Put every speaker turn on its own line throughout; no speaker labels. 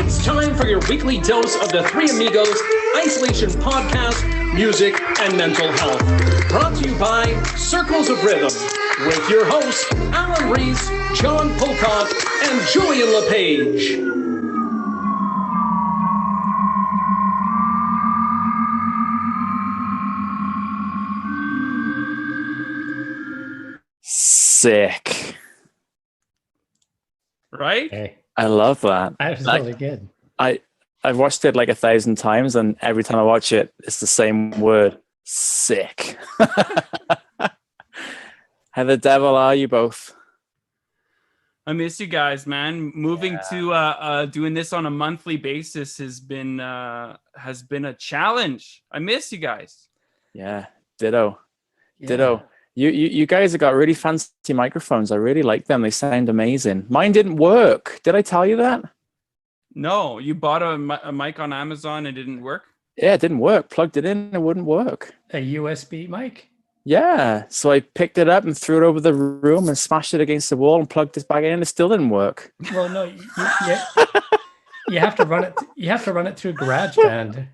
It's time for your weekly dose of the Three Amigos Isolation Podcast, Music, and Mental Health. Brought to you by Circles of Rhythm with your hosts, Alan Reese, John Pocock, and Julian LePage.
Sick.
Right?
Hey,
I love that.
that was really good.
I've watched it like 1,000 times, and every time I watch it, it's the same word. Sick. How the devil are you both?
I miss you guys, man. Moving to doing this on a monthly basis has been a challenge. I miss you guys.
Yeah, ditto. You guys have got really fancy microphones. I really like them. They sound amazing. Mine didn't work. Did I tell you that?
No, you bought a mic on Amazon and it didn't work?
Yeah, it didn't work. Plugged it in, it wouldn't work.
A USB mic?
Yeah, so I picked it up and threw it over the room and smashed it against the wall and plugged it back in. It still didn't work.
Well, no, you have to run it. You have to run it through GarageBand.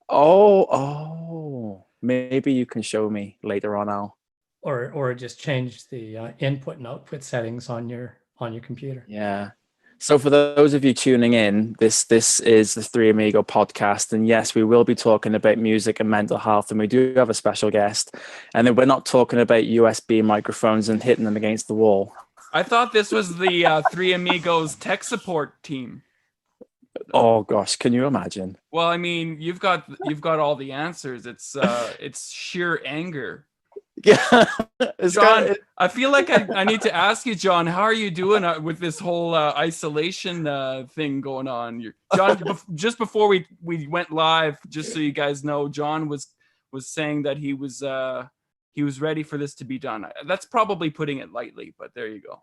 Oh. Maybe you can show me later on, Al.
Or just change the input and output settings on your computer.
Yeah. So for those of you tuning in, this is the Three Amigo podcast, and yes, we will be talking about music and mental health, and we do have a special guest, and then we're not talking about USB microphones and hitting them against the wall.
I thought this was the Three Amigos tech support team.
Oh gosh, can you imagine?
Well, I mean, you've got all the answers. It's sheer anger.
Yeah,
John, I feel like I need to ask you, John, how are you doing with this whole isolation thing going on? John, just before we went live, just so you guys know, John was saying that he was ready for this to be done. That's probably putting it lightly, but there you go.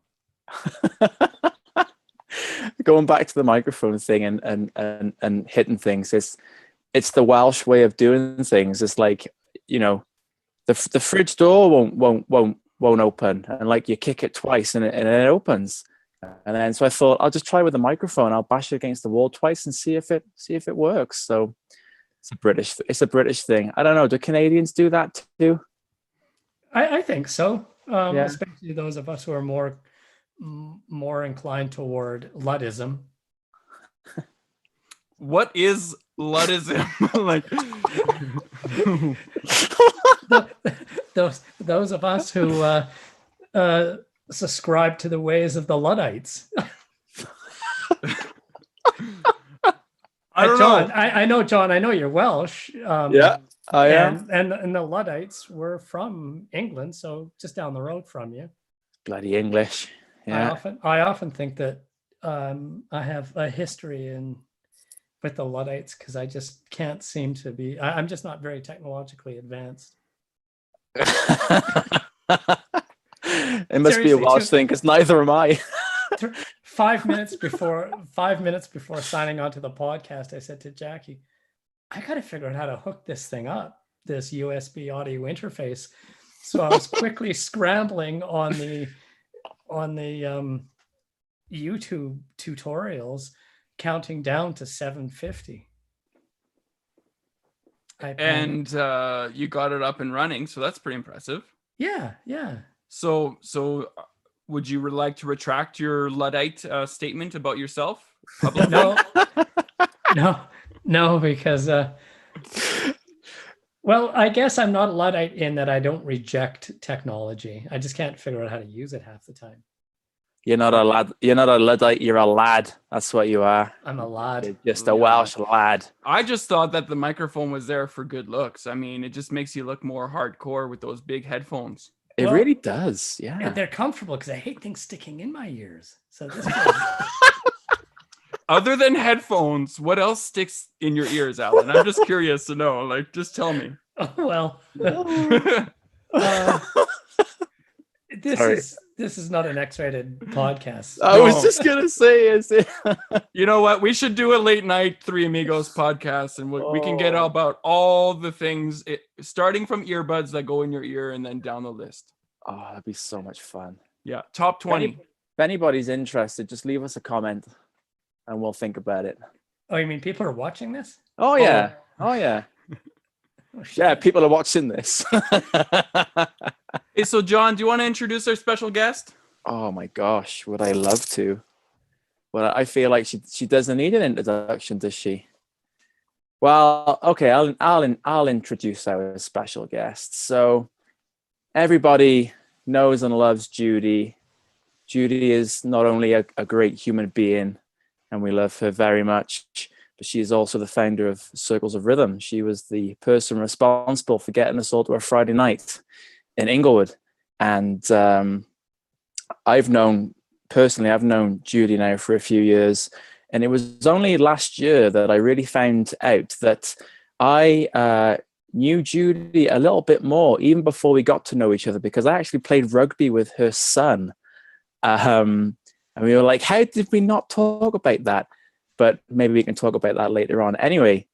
Going back to the microphone thing and hitting things, it's the Welsh way of doing things. It's like, you know, the fridge door won't open, and like you kick it twice and it opens. And then so I thought I'll just try with the microphone. I'll bash it against the wall twice and see if it works. So it's a British thing. I don't know. Do Canadians do that too?
I think so.
Yeah.
Especially those of us who are more inclined toward Luddism.
What is Luddism? Like
those of us who subscribe to the ways of the Luddites.
I don't
John,
know.
I know, John. I know you're Welsh.
Yeah, I am.
And the Luddites were from England, so just down the road from you.
Bloody English. Yeah.
I often think that I have a history with the Luddites because I just can't seem to be. I'm just not very technologically advanced.
It must be a Welsh thing because neither am I.
5 minutes before signing on to the podcast, I said to Jackie, I got to figure out how to hook this thing up, this USB audio interface. So I was quickly scrambling on the YouTube tutorials, counting down to 750.
And you got it up and running, so that's pretty impressive.
Yeah.
So would you like to retract your Luddite statement about yourself publicly?
No, because well, I guess I'm not a Luddite in that I don't reject technology. I just can't figure out how to use it half the time.
You're not a lad. You're not a Luddite. You're a lad. That's what you are.
I'm a lad.
You're just a Welsh lad.
I just thought that the microphone was there for good looks. I mean, it just makes you look more hardcore with those big headphones.
It really does. Yeah.
And they're comfortable because I hate things sticking in my ears. So this
Other than headphones, what else sticks in your ears, Alan? I'm just curious to know. Like, just tell me.
This is not an X-rated podcast.
I was just gonna say, is it?
You know what? We should do a late night Three Amigos podcast, and we can get about all the things, starting from earbuds that go in your ear and then down the list.
Oh, that'd be so much fun.
Yeah, top 20.
If anybody's interested, just leave us a comment and we'll think about it.
Oh, you mean people are watching this?
Oh yeah. Oh yeah.
Oh, shit.
Yeah, people are watching this.
Hey, so John, do you want to introduce our special guest?
Oh my gosh, would I love to? Well, I feel like she doesn't need an introduction, does she? Well, okay, I'll introduce our special guest. So everybody knows and loves Judy. Judy is not only a great human being, and we love her very much, but she is also the founder of Circles of Rhythm. She was the person responsible for getting us all to a Friday night in Inglewood. And I've known Judy now for a few years. And it was only last year that I really found out that I knew Judy a little bit more, even before we got to know each other, because I actually played rugby with her son. And we were like, how did we not talk about that? But maybe we can talk about that later on. Anyway,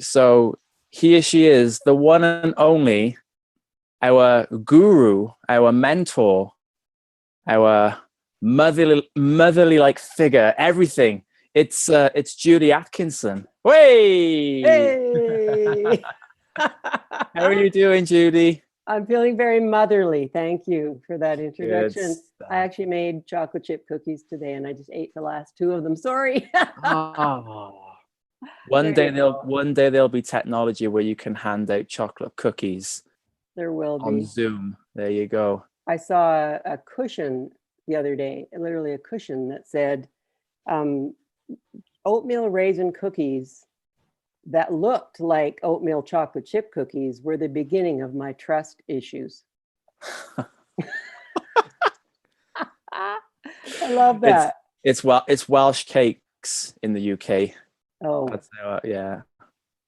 so here she is, the one and only, our guru, our mentor, our motherly like figure, everything. It's Judy Atkinson. Hey! How are you doing, Judy?
I'm feeling very motherly. Thank you for that
Good
introduction.
stuff.
I actually made chocolate chip cookies today and I just ate the last 2 of them. Sorry.
Oh. One
There
day
you go.
there'll be technology where you can hand out chocolate cookies
There will
on
be.
Zoom. There you go.
I saw a cushion the other day, literally a cushion that said oatmeal raisin cookies that looked like oatmeal chocolate chip cookies were the beginning of my trust issues. I love that.
It's Welsh cakes in the UK.
Oh,
That's how, yeah.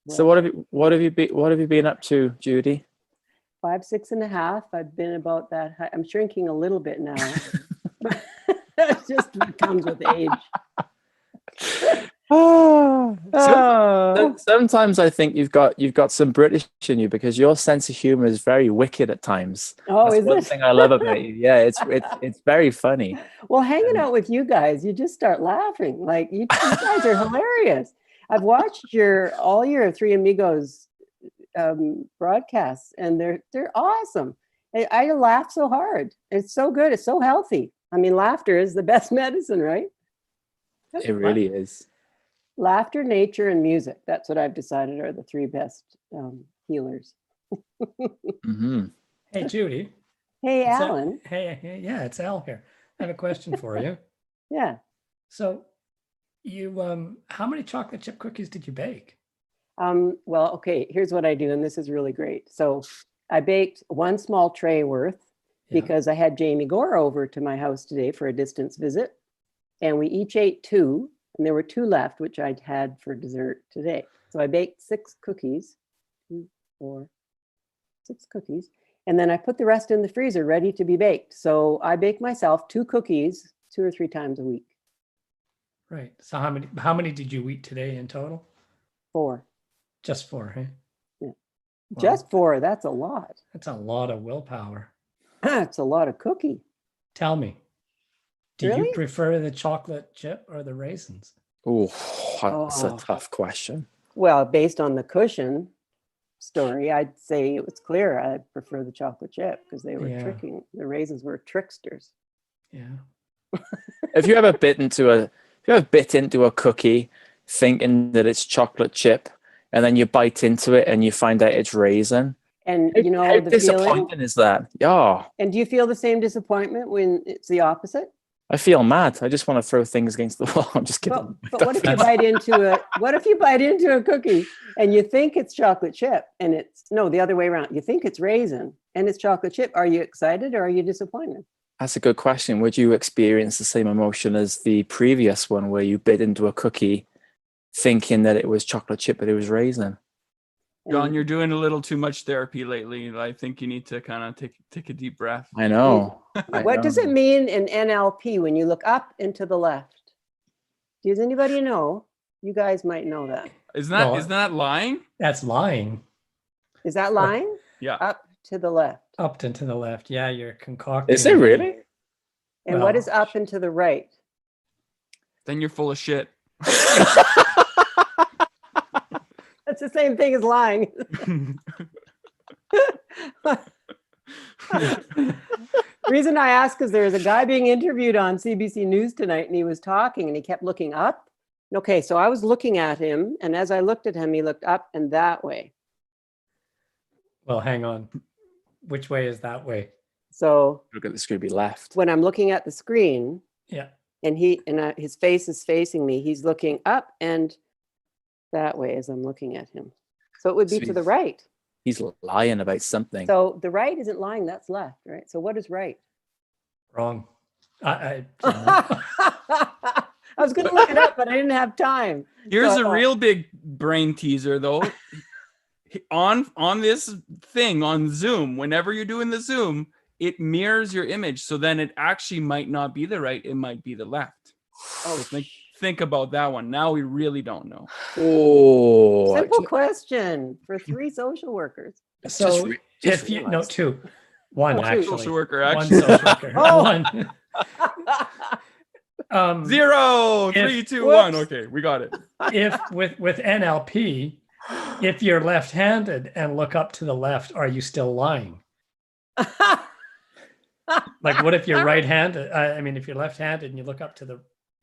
well,
So what have you been up to, Judy?
5, 6.5. I've been about that high. I'm shrinking a little bit now. It just comes with age.
Oh.
Oh.
Sometimes I think you've got some British in you, because your sense of humor is very wicked at times.
Oh,
That's
is
one
it?
thing I love about you. Yeah, it's very funny.
Well, hanging out with you guys, you just start laughing. Like you guys are hilarious. I've watched all your Three Amigos broadcasts, and they're awesome. I laugh so hard. It's so good. It's so healthy. I mean, laughter is the best medicine, right?
It really is.
Laughter, nature, and music. That's what I've decided are the 3 best healers.
Mm-hmm.
Hey, Judy.
Hey,
It's Al-
Alan.
Hey, yeah, it's Al here. I have a question for you.
Yeah.
So you, how many chocolate chip cookies did you bake?
Well, okay, here's what I do, and this is really great. So I baked 1 small tray worth
Yeah.
because I had Jamie Gore over to my house today for a distance visit, and we each ate 2, and there were 2 left, which I'd had for dessert today. So I baked 6 cookies, 2, 4, 6 cookies, and then I put the rest in the freezer ready to be baked. So I bake myself 2 cookies 2 or 3 times a week.
Right. So how many did you eat today in total?
4.
Just 4, hey?
Yeah.
Wow.
Just 4, that's a lot.
That's a lot of willpower.
It's a lot of cookie.
Tell me, do you
Really?
prefer the chocolate chip or the raisins?
Oh, that's a
Oh.
tough question.
Well, based on the cushion story, I'd say it was clear I prefer the chocolate chip because they were
Yeah.
tricking. The raisins were tricksters.
Yeah.
If you ever bit into a cookie thinking that it's chocolate chip, and then you bite into it and you find out it's raisin,
And you know
how
the feeling.
disappointing is that? Yeah,
And do you feel the same disappointment when it's the opposite?
I feel mad. I just want to throw things against the wall. I'm just kidding.
But what if you bite into a cookie and you think it's chocolate chip and it's the other way around. You think it's raisin and it's chocolate chip. Are you excited or are you disappointed?
That's a good question. Would you experience the same emotion as the previous one, where you bit into a cookie thinking that it was chocolate chip, but it was raisin?
John, you're doing a little too much therapy lately. I think you need to kind of take a deep breath.
I know.
What does it mean in NLP when you look up and to the left? Does anybody know? You guys might know that.
Isn't that lying?
That's lying.
Is that lying?
Yeah.
Up to the left.
Up and to the left. Yeah, you're concocting.
Is it really?
And what is up and to the right?
Then you're full of shit.
That's the same thing as lying. The reason I ask is there's a guy being interviewed on CBC News tonight, and he was talking and he kept looking up. Okay, so I was looking at him, and as I looked at him, he looked up and that way.
Well, hang on. Which way is that way?
So
Look at the Scooby left.
when I'm looking at the screen
Yeah.
and his face is facing me, he's looking up and that way as I'm looking at him. So it would be to the right.
He's lying about something.
So the right isn't lying, that's left, right? So what is right?
Wrong.
I was going to look it up, but I didn't have time.
Here's
So I
a
thought-
real big brain teaser, though. On this thing on Zoom, whenever you're doing the Zoom, it mirrors your image. So then it actually might not be the right; it might be the left.
Oh,
Think about that one. Now we really don't know.
Oh,
simple question for 3 social workers.
So
just
if you no
realized.
2, 1
Two.
actually.
Social worker,
One
actually.
social worker.
Oh.
1.
0, 3, 2, 1. Okay, we got it.
If with NLP, if you're left-handed and look up to the left, are you still lying? Like, what if you're right-handed? I mean, if you're left-handed and you look up to the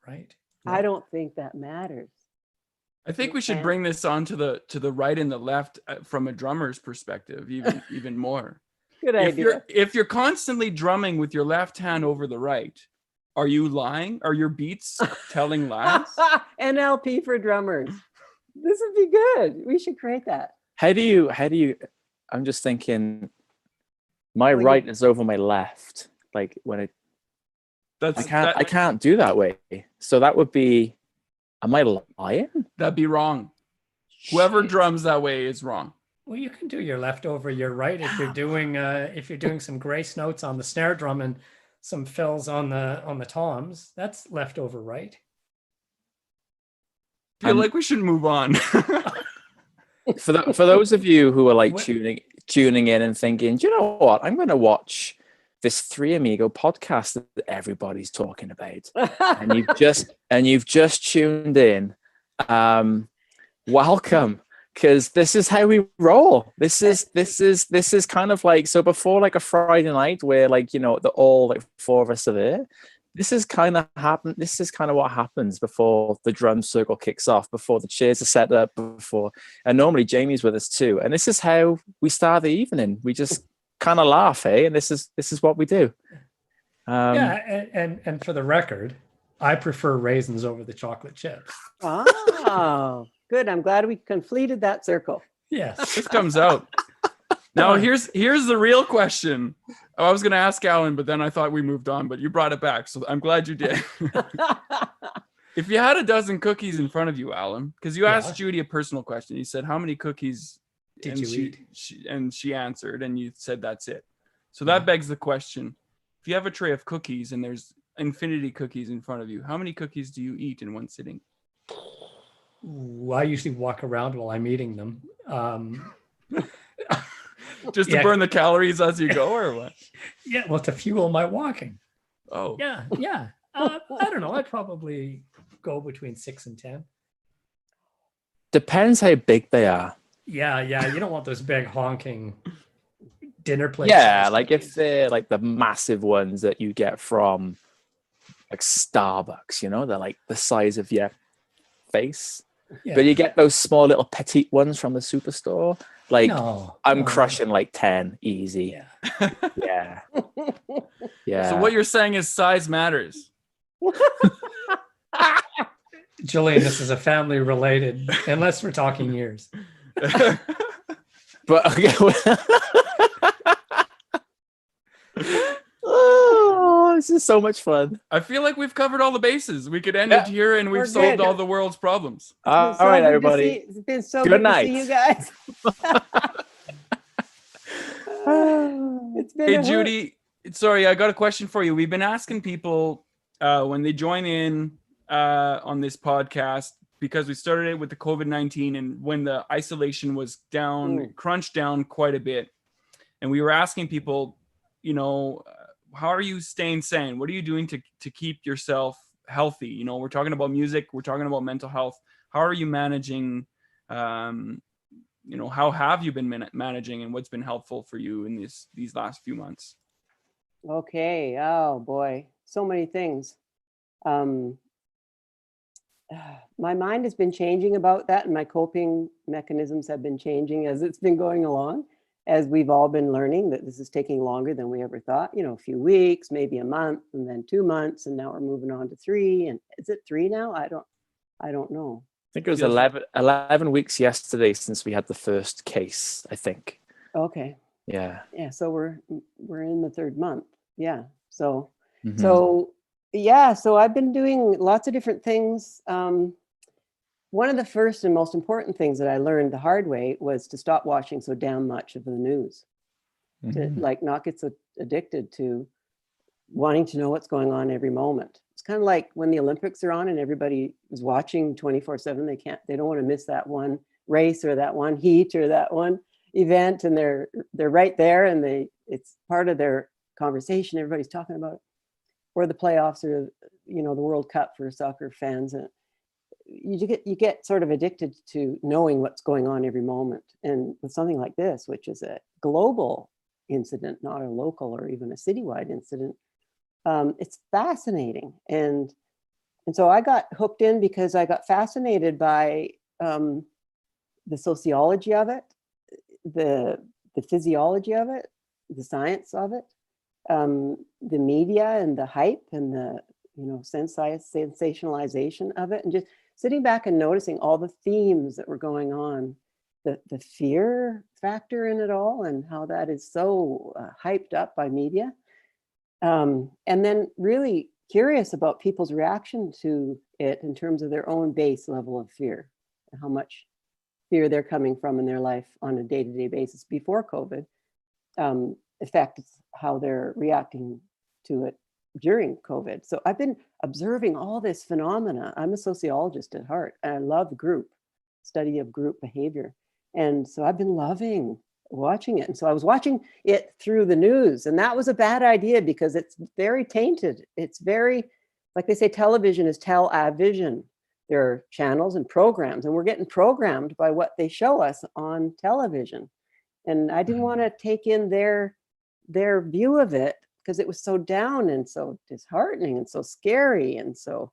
right.
I don't think that matters.
I think we should bring this on to the right and the left from a drummer's perspective, even more.
Good idea.
If you're constantly drumming with your left hand over the right, are you lying? Are your beats telling lies?
NLP for drummers. This would be good. We should create that.
How do you, I'm just thinking, my
Well,
right is over my left. Like when it, I can't do that way. So that would be, am I lying?
That'd be wrong. Whoever drums that way is wrong.
Well, you can do your left over your right if you're doing some grace notes on the snare drum and some fills on the toms. That's left over right.
I feel like we should move on.
For those of you who are like
What-
tuning in and thinking, do you know what? I'm going to watch this Three Amigo podcast that everybody's talking about, and you've just tuned in. Welcome, because this is how we roll. This is kind of like, so before like a Friday night where like, you know, all like 4 of us are there. This is kind of what happens before the drum circle kicks off, before the chairs are set up, and normally Jamie's with us too. And this is how we start the evening. We just kind of laugh, and this is what we do.
Yeah, and for the record, I prefer raisins over the chocolate chips.
Oh, good. I'm glad we completed that circle.
Yes.
This comes out. Now here's the real question. I was gonna ask Alan, but then I thought we moved on, but you brought it back. So I'm glad you did. If you had a dozen cookies in front of you, Alan, because you asked Judy a personal question. You said, how many cookies
Did you eat?
She answered, and you said that's it. So that begs the question. If you have a tray of cookies and there's infinity cookies in front of you, how many cookies do you eat in one sitting?
Ooh, I usually walk around while I'm eating them.
Just to burn the calories as you go, or what?
Yeah, well, to fuel my walking.
Oh,
Yeah. I don't know. I'd probably go between 6 and 10.
Depends how big they are.
Yeah. You don't want those big honking dinner plates.
Yeah, like if they're like the massive ones that you get from like Starbucks, you know, they're like the size of your face.
Yeah.
But you get those small little petite ones from the superstore. Like I'm crushing like 10 easy.
Yeah.
Yeah.
So what you're saying is size matters.
Julian, this is a family related, unless we're talking years.
But okay. Oh, this is so much fun.
I feel like we've covered all the bases. We could end it here, and we've
We're
solved
good.
all the world's problems.
All
So
right,
good to
everybody.
see- It's been so
Good
good
night.
to see you guys. It's been
Hey,
a hoot.
Judy, sorry, I got a question for you. We've been asking people when they join in on this podcast, because we started it with the COVID-19 and when the isolation was down, crunched down quite a bit. And we were asking people, how are you staying sane? What are you doing to keep yourself healthy? We're talking about music, we're talking about mental health. How are you managing? How have you been managing, and what's been helpful for you in these last few months?
Okay. Oh boy, so many things. My mind has been changing about that, and my coping mechanisms have been changing as it's been going along, as we've all been learning that this is taking longer than we ever thought. A few weeks, maybe a month, and then 2 months, and now we're moving on to 3. And is it 3 now? I don't know.
I think it was 11 weeks yesterday since we had the first case, I think.
Okay.
Yeah.
Yeah. So we're in the 3rd month. Yeah. So,
Mhm.
So I've been doing lots of different things. One of the first and most important things that I learned the hard way was to stop watching so damn much of the news, to not get so addicted to wanting to know what's going on every moment. It's kind of like when the Olympics are on and everybody is watching 24/7. They don't want to miss that one race or that one heat or that one event, and they're right there, and it's part of their conversation. Everybody's talking about it. Or the playoffs, or the World Cup for soccer fans. And you get sort of addicted to knowing what's going on every moment. And with something like this, which is a global incident, not a local or even a citywide incident, it's fascinating. And so I got hooked in because I got fascinated by the sociology of it, the physiology of it, the science of it, the media and the hype and the sensationalization of it, and just sitting back and noticing all the themes that were going on, the fear factor in it all, and how that is so hyped up by media, and then really curious about people's reaction to it in terms of their own base level of fear, and how much fear they're coming from in their life on a day-to-day basis before COVID affects how they're reacting to it during COVID. So I've been observing all this phenomena. I'm a sociologist at heart, and I love study of group behavior. And so I've been loving watching it. And so I was watching it through the news, and that was a bad idea because it's very tainted. It's very, like they say, television is tell-a-vision. There are channels and programs, and we're getting programmed by what they show us on television. And I didn't want to take in their view of it, because it was so down and so disheartening and so scary and so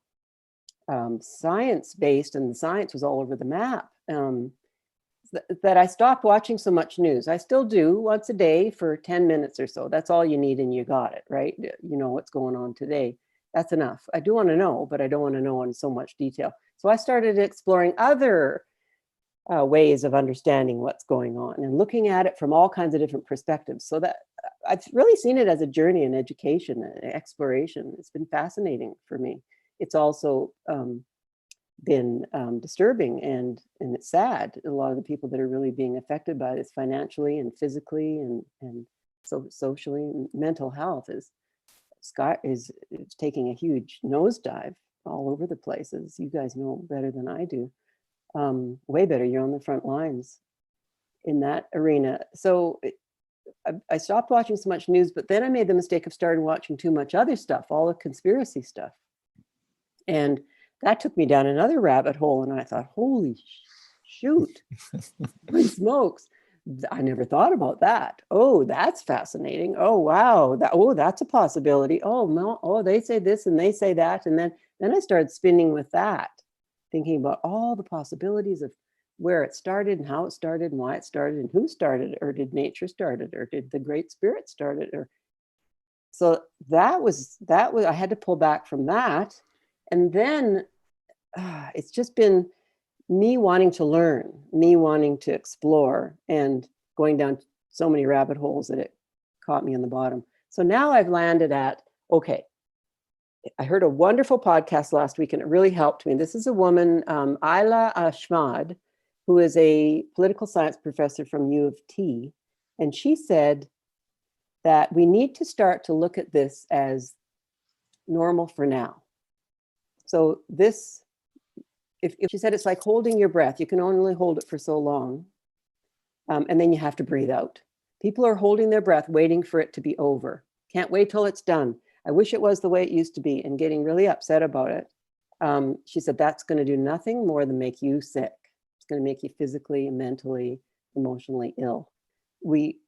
science-based, and the science was all over the map, that I stopped watching so much news. I still do once a day for 10 minutes or so. That's all you need, and you got it, right? You know what's going on today. That's enough. I do want to know, but I don't want to know in so much detail. So I started exploring other ways of understanding what's going on and looking at it from all kinds of different perspectives. So that I've really seen it as a journey in education, exploration. It's been fascinating for me. It's also been disturbing and it's sad. A lot of the people that are really being affected by this financially and physically and so socially, mental health is taking a huge nosedive all over the place, as you guys know better than I do. Way better. You're on the front lines in that arena. So I stopped watching so much news, but then I made the mistake of starting watching too much other stuff, all the conspiracy stuff. And that took me down another rabbit hole. And I thought, holy shoot, holy smokes. I never thought about that. Oh, that's fascinating. Oh, wow. That's a possibility. Oh, no. Oh, they say this and they say that. And then I started spinning with that, thinking about all the possibilities of where it started and how it started and why it started and who started it, or did nature start it, or did the Great Spirit start it? So that was, I had to pull back from that. And then it's just been me wanting to learn, me wanting to explore, and going down so many rabbit holes that it caught me in the bottom. So now I've landed at, okay, I heard a wonderful podcast last week and it really helped me. This is a woman, Ayla Ashmad, who is a political science professor from U of T. And she said that we need to start to look at this as normal for now. So this, if she said, it's like holding your breath. You can only hold it for so long. And then you have to breathe out. People are holding their breath, waiting for it to be over. Can't wait till it's done. I wish it was the way it used to be, and getting really upset about it. She said, that's going to do nothing more than make you sick. It's going to make you physically, mentally, emotionally ill.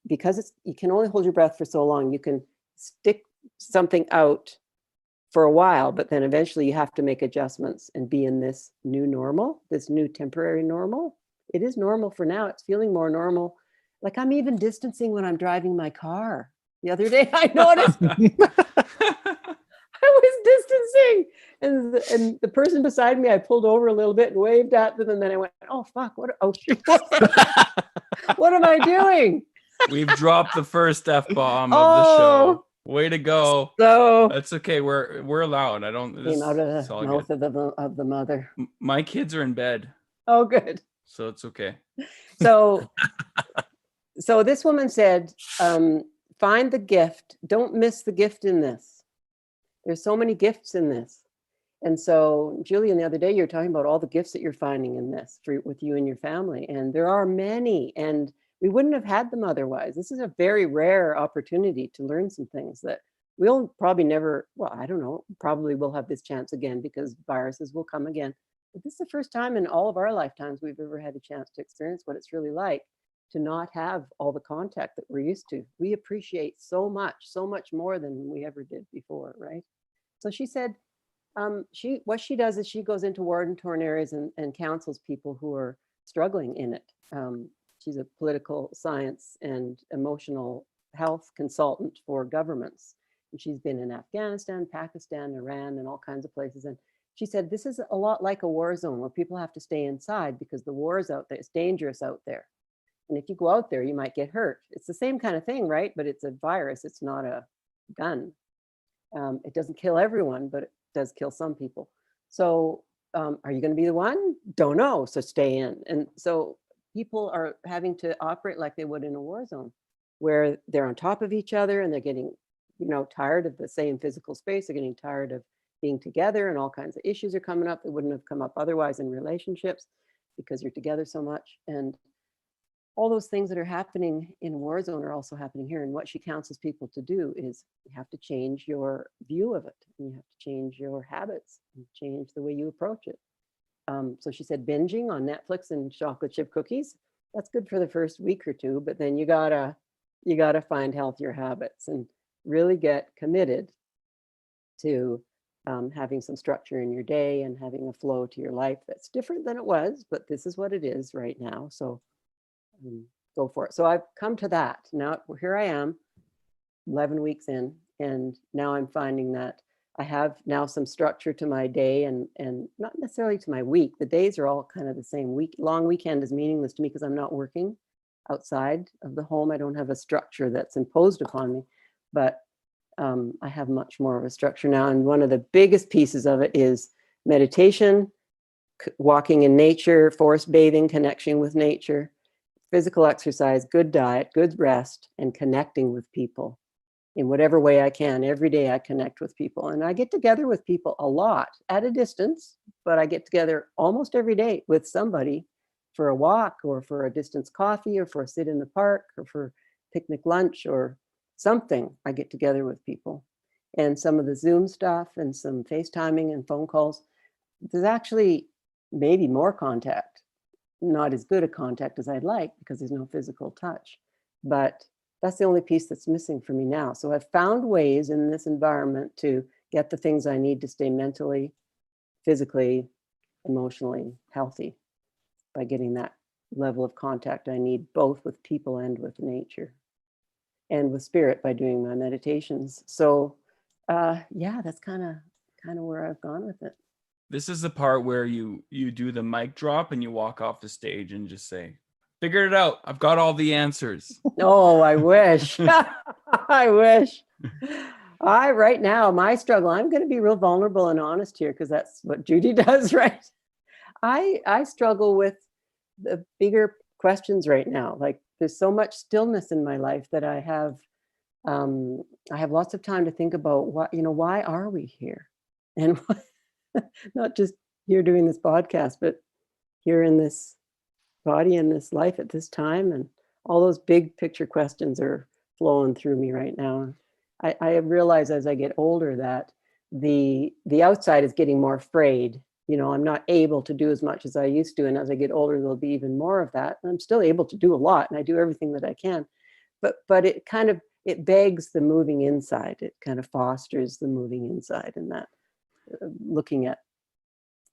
Because you can only hold your breath for so long. You can stick something out for a while, but then eventually you have to make adjustments and be in this new normal, this new temporary normal. It is normal for now. It's feeling more normal. Like I'm even distancing when I'm driving my car. The other day I noticed I was distancing, and the person beside me, I pulled over a little bit and waved at them, and then I went, "Oh fuck! What am I doing?"
We've dropped the first F-bomb of the show. Way to go!
So
that's okay. We're allowed. I don't. This
came out of the mouth
good.
of the mother.
My kids are in bed.
Oh, good.
So it's okay.
So this woman said, find the gift. Don't miss the gift in this. There's so many gifts in this. And so, Julian, the other day, you were talking about all the gifts that you're finding in this with you and your family. And there are many, and we wouldn't have had them otherwise. This is a very rare opportunity to learn some things that we'll probably never, well, I don't know, probably we'll have this chance again because viruses will come again. But this is the first time in all of our lifetimes we've ever had a chance to experience what it's really like to not have all the contact that we're used to. We appreciate so much more than we ever did before, right? So she said, what she does is she goes into war-torn areas and counsels people who are struggling in it. She's a political science and emotional health consultant for governments. And she's been in Afghanistan, Pakistan, Iran, and all kinds of places. And she said, this is a lot like a war zone where people have to stay inside because the war is out there. It's dangerous out there. And if you go out there, you might get hurt. It's the same kind of thing, right? But it's a virus. It's not a gun. It doesn't kill everyone, but it does kill some people. So are you going to be the one? Don't know. So stay in. And so people are having to operate like they would in a war zone, where they're on top of each other and they're getting, tired of the same physical space. They're getting tired of being together, and all kinds of issues are coming up that wouldn't have come up otherwise in relationships because you're together so much. And all those things that are happening in a war zone are also happening here. And what she counsels people to do is you have to change your view of it. And you have to change your habits and change the way you approach it. So she said binging on Netflix and chocolate chip cookies, that's good for the first week or two, but then you gotta find healthier habits and really get committed to having some structure in your day and having a flow to your life that's different than it was, but this is what it is right now. So go for it. So I've come to that. Now here I am, 11 weeks in, and now I'm finding that I have now some structure to my day and not necessarily to my week. The days are all kind of the same. Long weekend is meaningless to me because I'm not working outside of the home. I don't have a structure that's imposed upon me, but I have much more of a structure now. And one of the biggest pieces of it is meditation, walking in nature, forest bathing, connection with nature, physical exercise, good diet, good rest, and connecting with people in whatever way I can. Every day I connect with people, and I get together with people a lot at a distance, but I get together almost every day with somebody for a walk or for a distance coffee or for a sit in the park or for picnic lunch or something. I get together with people, and some of the Zoom stuff and some FaceTiming and phone calls, there's actually maybe more contact. Not as good a contact as I'd like because there's no physical touch, but that's the only piece that's missing for me now. So I've found ways in this environment to get the things I need to stay mentally, physically, emotionally healthy by getting that level of contact I need both with people and with nature and with spirit by doing my meditations. So yeah, that's kind of where I've gone with it.
This is the part where you do the mic drop and you walk off the stage and just say, figured it out. I've got all the answers.
Oh, I wish. I wish. Right now, my struggle, I'm going to be real vulnerable and honest here because that's what Judy does, right? I struggle with the bigger questions right now. Like there's so much stillness in my life that I have lots of time to think about why are we here? And not just here doing this podcast, but here in this body and this life at this time, and all those big picture questions are flowing through me right now. I have realized as I get older that the outside is getting more frayed. You know, I'm not able to do as much as I used to. And as I get older, there'll be even more of that. And I'm still able to do a lot, and I do everything that I can. But it kind of, it begs the moving inside. It kind of fosters the moving inside, and that looking at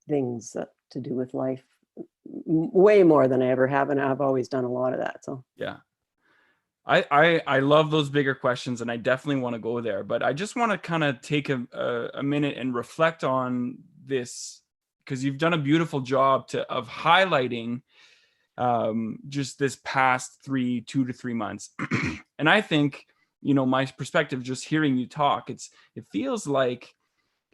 things to do with life way more than I ever have. And I've always done a lot of that. So
yeah. I love those bigger questions, and I definitely want to go there, but I just want to kind of take a minute and reflect on this, because you've done a beautiful job of highlighting just this past 2 to 3 months. And I think, you know, my perspective, just hearing you talk, it feels like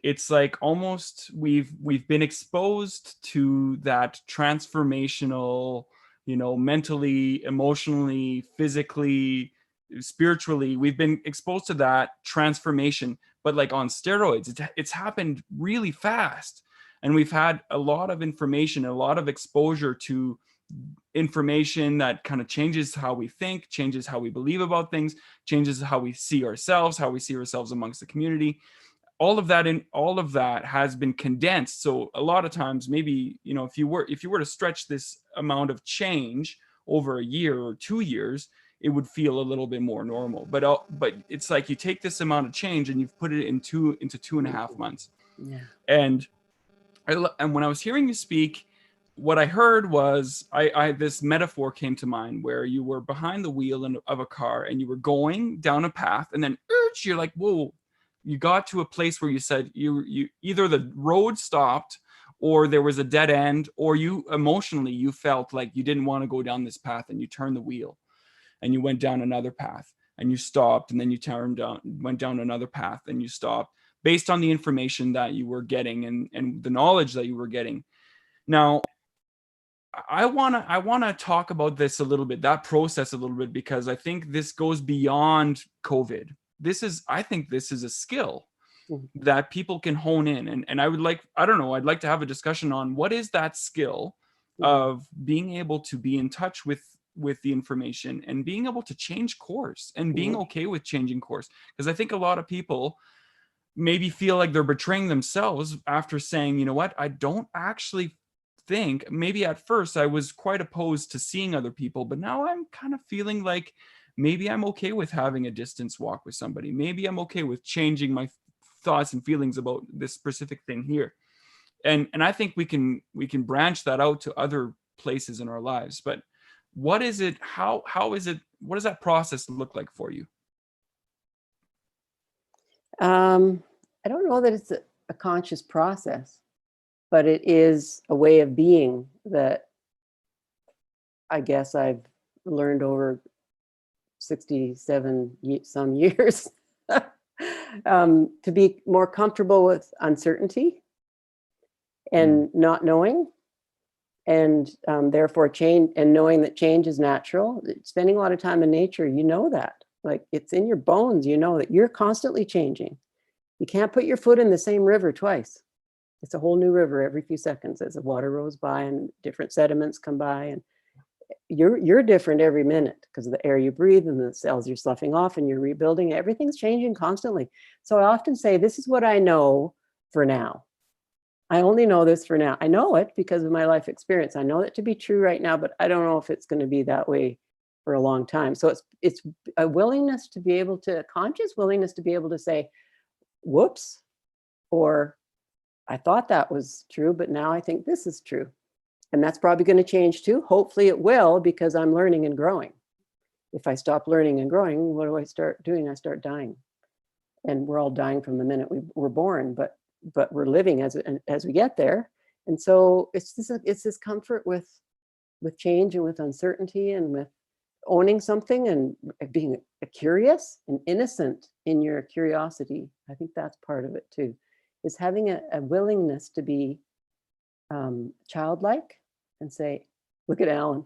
it's like almost we've been exposed to that transformational, you know, mentally, emotionally, physically, spiritually, we've been exposed to that transformation, but like on steroids. It's happened really fast. And we've had a lot of information, a lot of exposure to information that kind of changes how we think, changes how we believe about things, changes how we see ourselves amongst the community. All of that has been condensed. So a lot of times, maybe, you know, if you were to stretch this amount of change over a year or 2 years, it would feel a little bit more normal. But it's like you take this amount of change and you've put it into 2.5 months.
yeah.
And when I was hearing you speak, what I heard was this metaphor came to mind where you were behind the wheel of a car and you were going down a path, and then you're like, whoa. You got to a place where you said you either the road stopped, or there was a dead end, or you emotionally you felt like you didn't want to go down this path, and you turned the wheel and you went down another path, and you stopped, and then you went down another path, and you stopped, based on the information that you were getting and the knowledge that you were getting. Now, I wanna talk about this a little bit, that process a little bit, because I think this goes beyond COVID. I think this is a skill that people can hone in. And I'd like to have a discussion on what is that skill of being able to be in touch with the information and being able to change course and being okay with changing course. Because I think a lot of people maybe feel like they're betraying themselves after saying, you know what, I don't actually think, maybe at first I was quite opposed to seeing other people, but now I'm kind of feeling like maybe I'm okay with having a distance walk with somebody. Maybe I'm okay with changing my thoughts and feelings about this specific thing here. And I think we can branch that out to other places in our lives. But what is it? How is it? What does that process look like for you?
I don't know that it's a conscious process, but it is a way of being that I guess I've learned over 67 some years to be more comfortable with uncertainty and not knowing, and therefore change, and knowing that change is natural. Spending a lot of time in nature, you know that, like it's in your bones, you know that you're constantly changing. You can't put your foot in the same river twice. It's a whole new river every few seconds as the water rolls by and different sediments come by, and you're different every minute because of the air you breathe and the cells you're sloughing off and you're rebuilding. Everything's changing constantly. So I often say, this is what I know for now. I only know this for now. I know it because of my life experience. I know it to be true right now, but I don't know if it's going to be that way for a long time. So it's a willingness to be able to, a conscious willingness to be able to say, whoops, or I thought that was true, but now I think this is true. And that's probably going to change too. Hopefully it will, because I'm learning and growing. If I stop learning and growing, what do I start doing? I start dying. And we're all dying from the minute we're born, but we're living as we get there. And so it's this comfort with change and with uncertainty and with owning something and being curious and innocent in your curiosity. I think that's part of it too, is having a willingness to be childlike and say, look at Alan.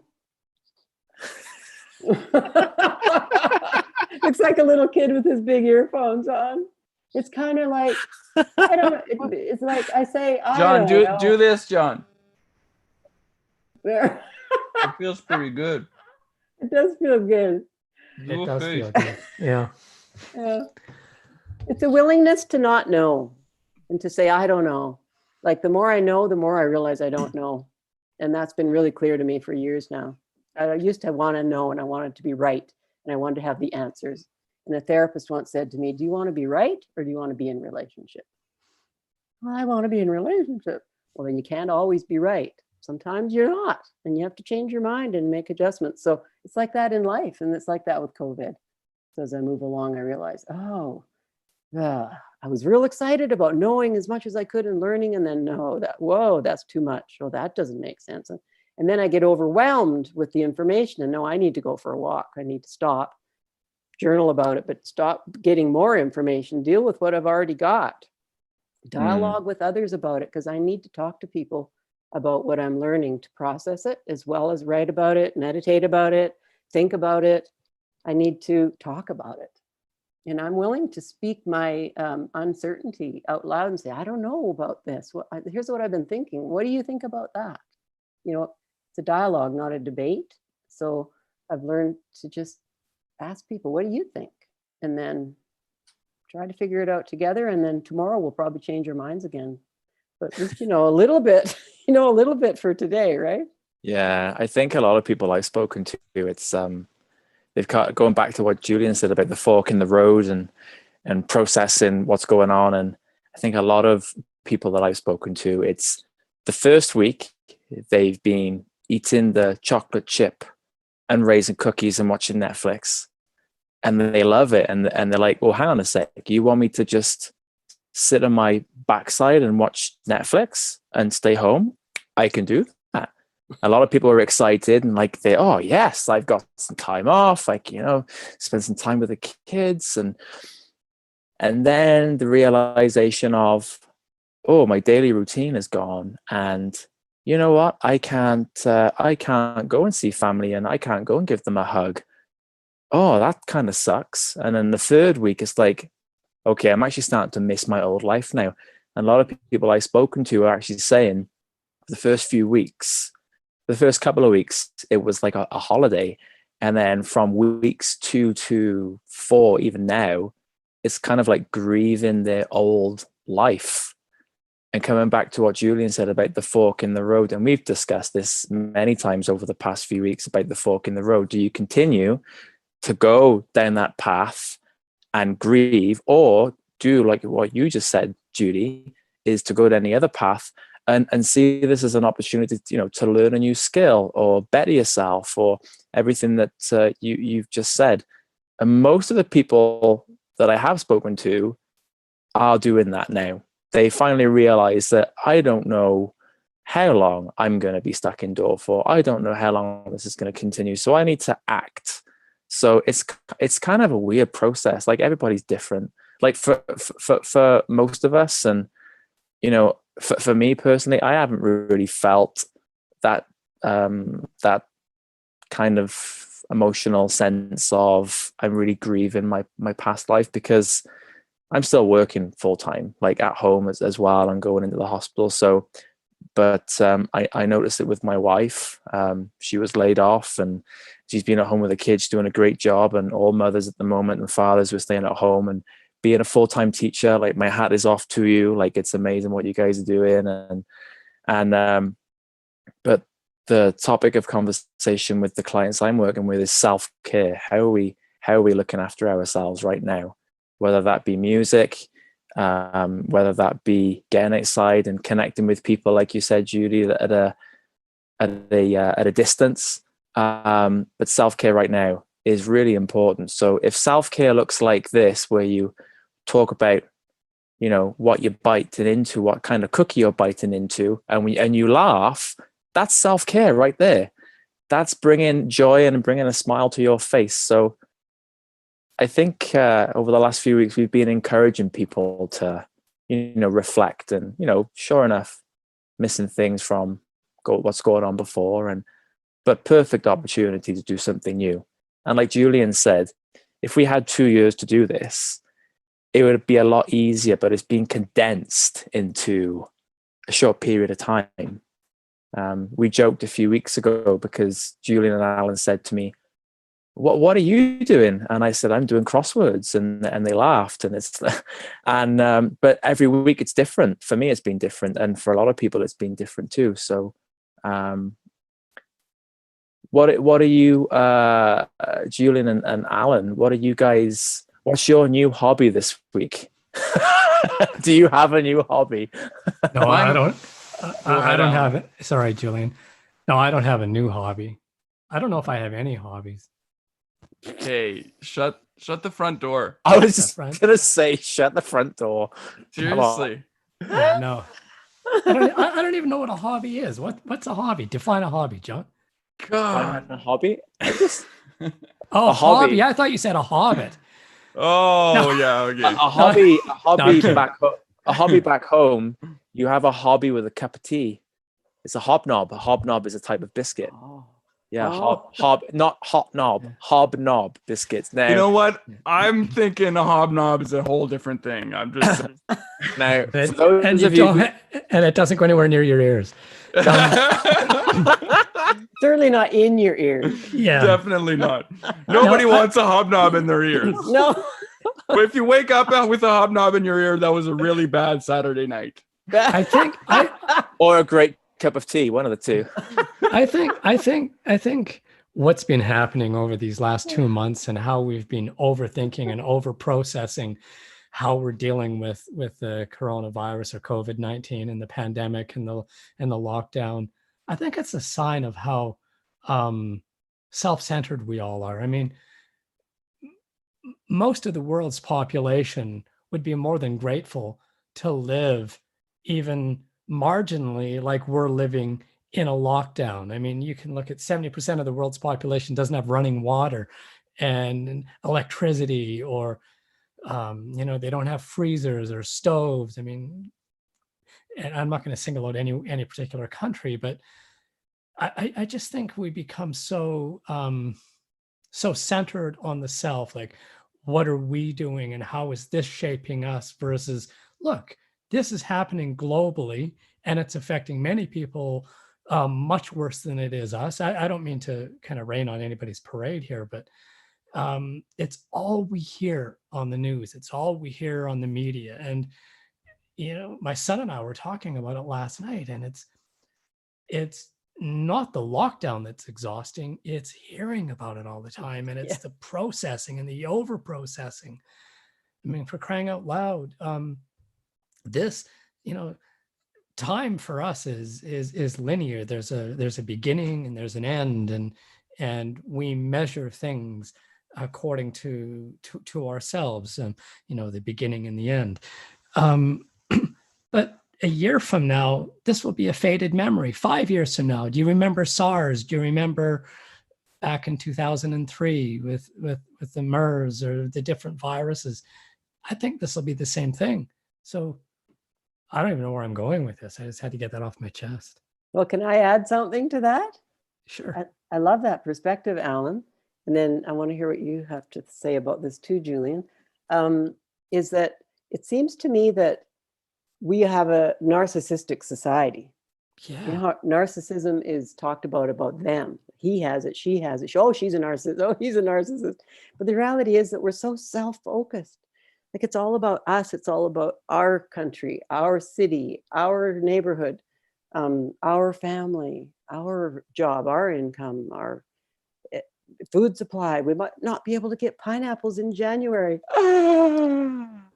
Looks like a little kid with his big earphones on. It's kind of like, I don't know. It's like I say,
John, do this, John.
There.
It feels pretty good.
It does feel good.
It does feel good. Yeah.
Yeah. It's a willingness to not know and to say, I don't know. Like the more I know, the more I realize I don't know. And that's been really clear to me for years now. I used to want to know and I wanted to be right and I wanted to have the answers. And a therapist once said to me, do you want to be right or do you want to be in relationship? Well, I want to be in relationship. Well, then you can't always be right. Sometimes you're not, and you have to change your mind and make adjustments. So it's like that in life, and it's like that with COVID. So as I move along, I realize, I was real excited about knowing as much as I could and learning, and then whoa, that's too much. Oh, that doesn't make sense. And then I get overwhelmed with the information, and no, I need to go for a walk. I need to stop, journal about it, but stop getting more information. Deal with what I've already got. Dialogue with others about it, because I need to talk to people about what I'm learning to process it, as well as write about it, meditate about it, think about it. I need to talk about it. And I'm willing to speak my uncertainty out loud and say, I don't know about this. Here's what I've been thinking. What do you think about that? You know, it's a dialogue, not a debate. So I've learned to just ask people, what do you think? And then try to figure it out together. And then tomorrow we'll probably change our minds again. But at least, a little bit, a little bit for today, right?
Yeah, I think a lot of people I've spoken to, it's they've got, going back to what Julian said about the fork in the road and processing what's going on. And I think a lot of people that I've spoken to, it's the first week they've been eating the chocolate chip and raisin cookies and watching Netflix, and they love it. And they're like, well, hang on a sec, you want me to just sit on my backside and watch Netflix and stay home? I can do that. A lot of people are excited and like oh yes, I've got some time off, spend some time with the kids, and then the realization of, oh, my daily routine is gone, and you know what, I can't go and see family, and I can't go and give them a hug. Oh, that kind of sucks. And then the third week it's like, okay, I'm actually starting to miss my old life now. And a lot of people I've spoken to are actually saying the first few weeks, the first couple of weeks, it was like a holiday. And then from weeks 2 to 4, even now, it's kind of like grieving their old life. And coming back to what Julian said about the fork in the road, and we've discussed this many times over the past few weeks about the fork in the road. Do you continue to go down that path and grieve, or do like what you just said, Judy, is to go down the other path and see this as an opportunity, to learn a new skill or better yourself, or everything that you've just said. And most of the people that I have spoken to are doing that now. They finally realize that I don't know how long I'm going to be stuck indoor for. I don't know how long this is going to continue. So I need to act. So it's kind of a weird process. Like, everybody's different. Like for most of us, and for me personally, I haven't really felt that that kind of emotional sense of I'm really grieving my past life, because I'm still working full time, like at home as well, and going into the hospital. So, but I noticed it with my wife. She was laid off, and she's been at home with the kids, doing a great job. And all mothers at the moment and fathers were staying at home, and being a full-time teacher, like, my hat is off to you. Like, it's amazing what you guys are doing. And but the topic of conversation with the clients I'm working with is self-care. How are we looking after ourselves right now? Whether that be music, whether that be getting outside and connecting with people, like you said, Judy, at a distance. But self-care right now is really important. So if self-care looks like this, where you talk about, what you're biting into, what kind of cookie you're biting into, and you laugh, that's self-care right there. That's bringing joy and bringing a smile to your face. So I think over the last few weeks, we've been encouraging people to, reflect, and, sure enough, missing things from what's going on before, but perfect opportunity to do something new. And like Julian said, if we had 2 years to do this, it would be a lot easier, but it's been condensed into a short period of time. We joked a few weeks ago, because Julian and Alan said to me, what are you doing? And I said, I'm doing crosswords, and they laughed, and but every week it's different. For me, it's been different, and for a lot of people, it's been different too. So, what are you, Julian and Alan? What are you guys? What's your new hobby this week? Do you have a new hobby?
No, I don't. I don't have it. Sorry, Julian. No, I don't have a new hobby. I don't know if I have any hobbies.
Okay, shut the front door.
I was just gonna say, shut the front door.
Seriously.
No. I don't even know what a hobby is. What's a hobby? Define a hobby, John.
God, a hobby?
Oh, a hobby. I thought you said a hobbit.
Oh, no. Yeah, okay.
A hobby back home. You have a hobby with a cup of tea. It's a HobNob. A HobNob is a type of biscuit. Oh. Yeah, not HobNob, HobNob biscuits. Now,
you know what? I'm thinking a HobNob is a whole different thing. I'm just
now,
and it doesn't go anywhere near your ears.
Certainly not in your ears.
Yeah,
definitely not. Nobody wants a HobNob in their ears.
No.
But if you wake up with a HobNob in your ear, that was a really bad Saturday night.
I think
or a great cup of tea, one of the two.
I think what's been happening over these last 2 months and how we've been overthinking and over-processing how we're dealing with the coronavirus or COVID-19 and the pandemic and the lockdown. I think it's a sign of how self-centered we all are. I mean, most of the world's population would be more than grateful to live even marginally like we're living in a lockdown. I mean, you can look at 70% of the world's population doesn't have running water and electricity, or they don't have freezers or stoves. I mean, and I'm not going to single out any particular country, but I just think we become so centered on the self. Like, what are we doing and how is this shaping us versus, look, this is happening globally and it's affecting many people much worse than it is us. I don't mean to kind of rain on anybody's parade here, but it's all we hear on the news. It's all we hear on the media. And, my son and I were talking about it last night, and it's not the lockdown that's exhausting. It's hearing about it all the time. And it's the processing and the over processing. I mean, for crying out loud, this, time for us is linear. There's a beginning and there's an end, and we measure things according to ourselves, the beginning and the end. But a year from now, this will be a faded memory. 5 years from now, do you remember SARS? Do you remember back in 2003 with the MERS or the different viruses? I think this will be the same thing. So I don't even know where I'm going with this. I just had to get that off my chest.
Well, can I add something to that?
Sure.
I love that perspective, Alan. And then I want to hear what you have to say about this too, Julian. Is that it seems to me that we have a narcissistic society.
Yeah.
Narcissism is talked about them. He has it, she has it. Oh, she's a narcissist. Oh, he's a narcissist. But the reality is that we're so self-focused. Like, it's all about us. It's all about our country, our city, our neighborhood, our family, our job, our income, our food supply. We might not be able to get pineapples in January. Come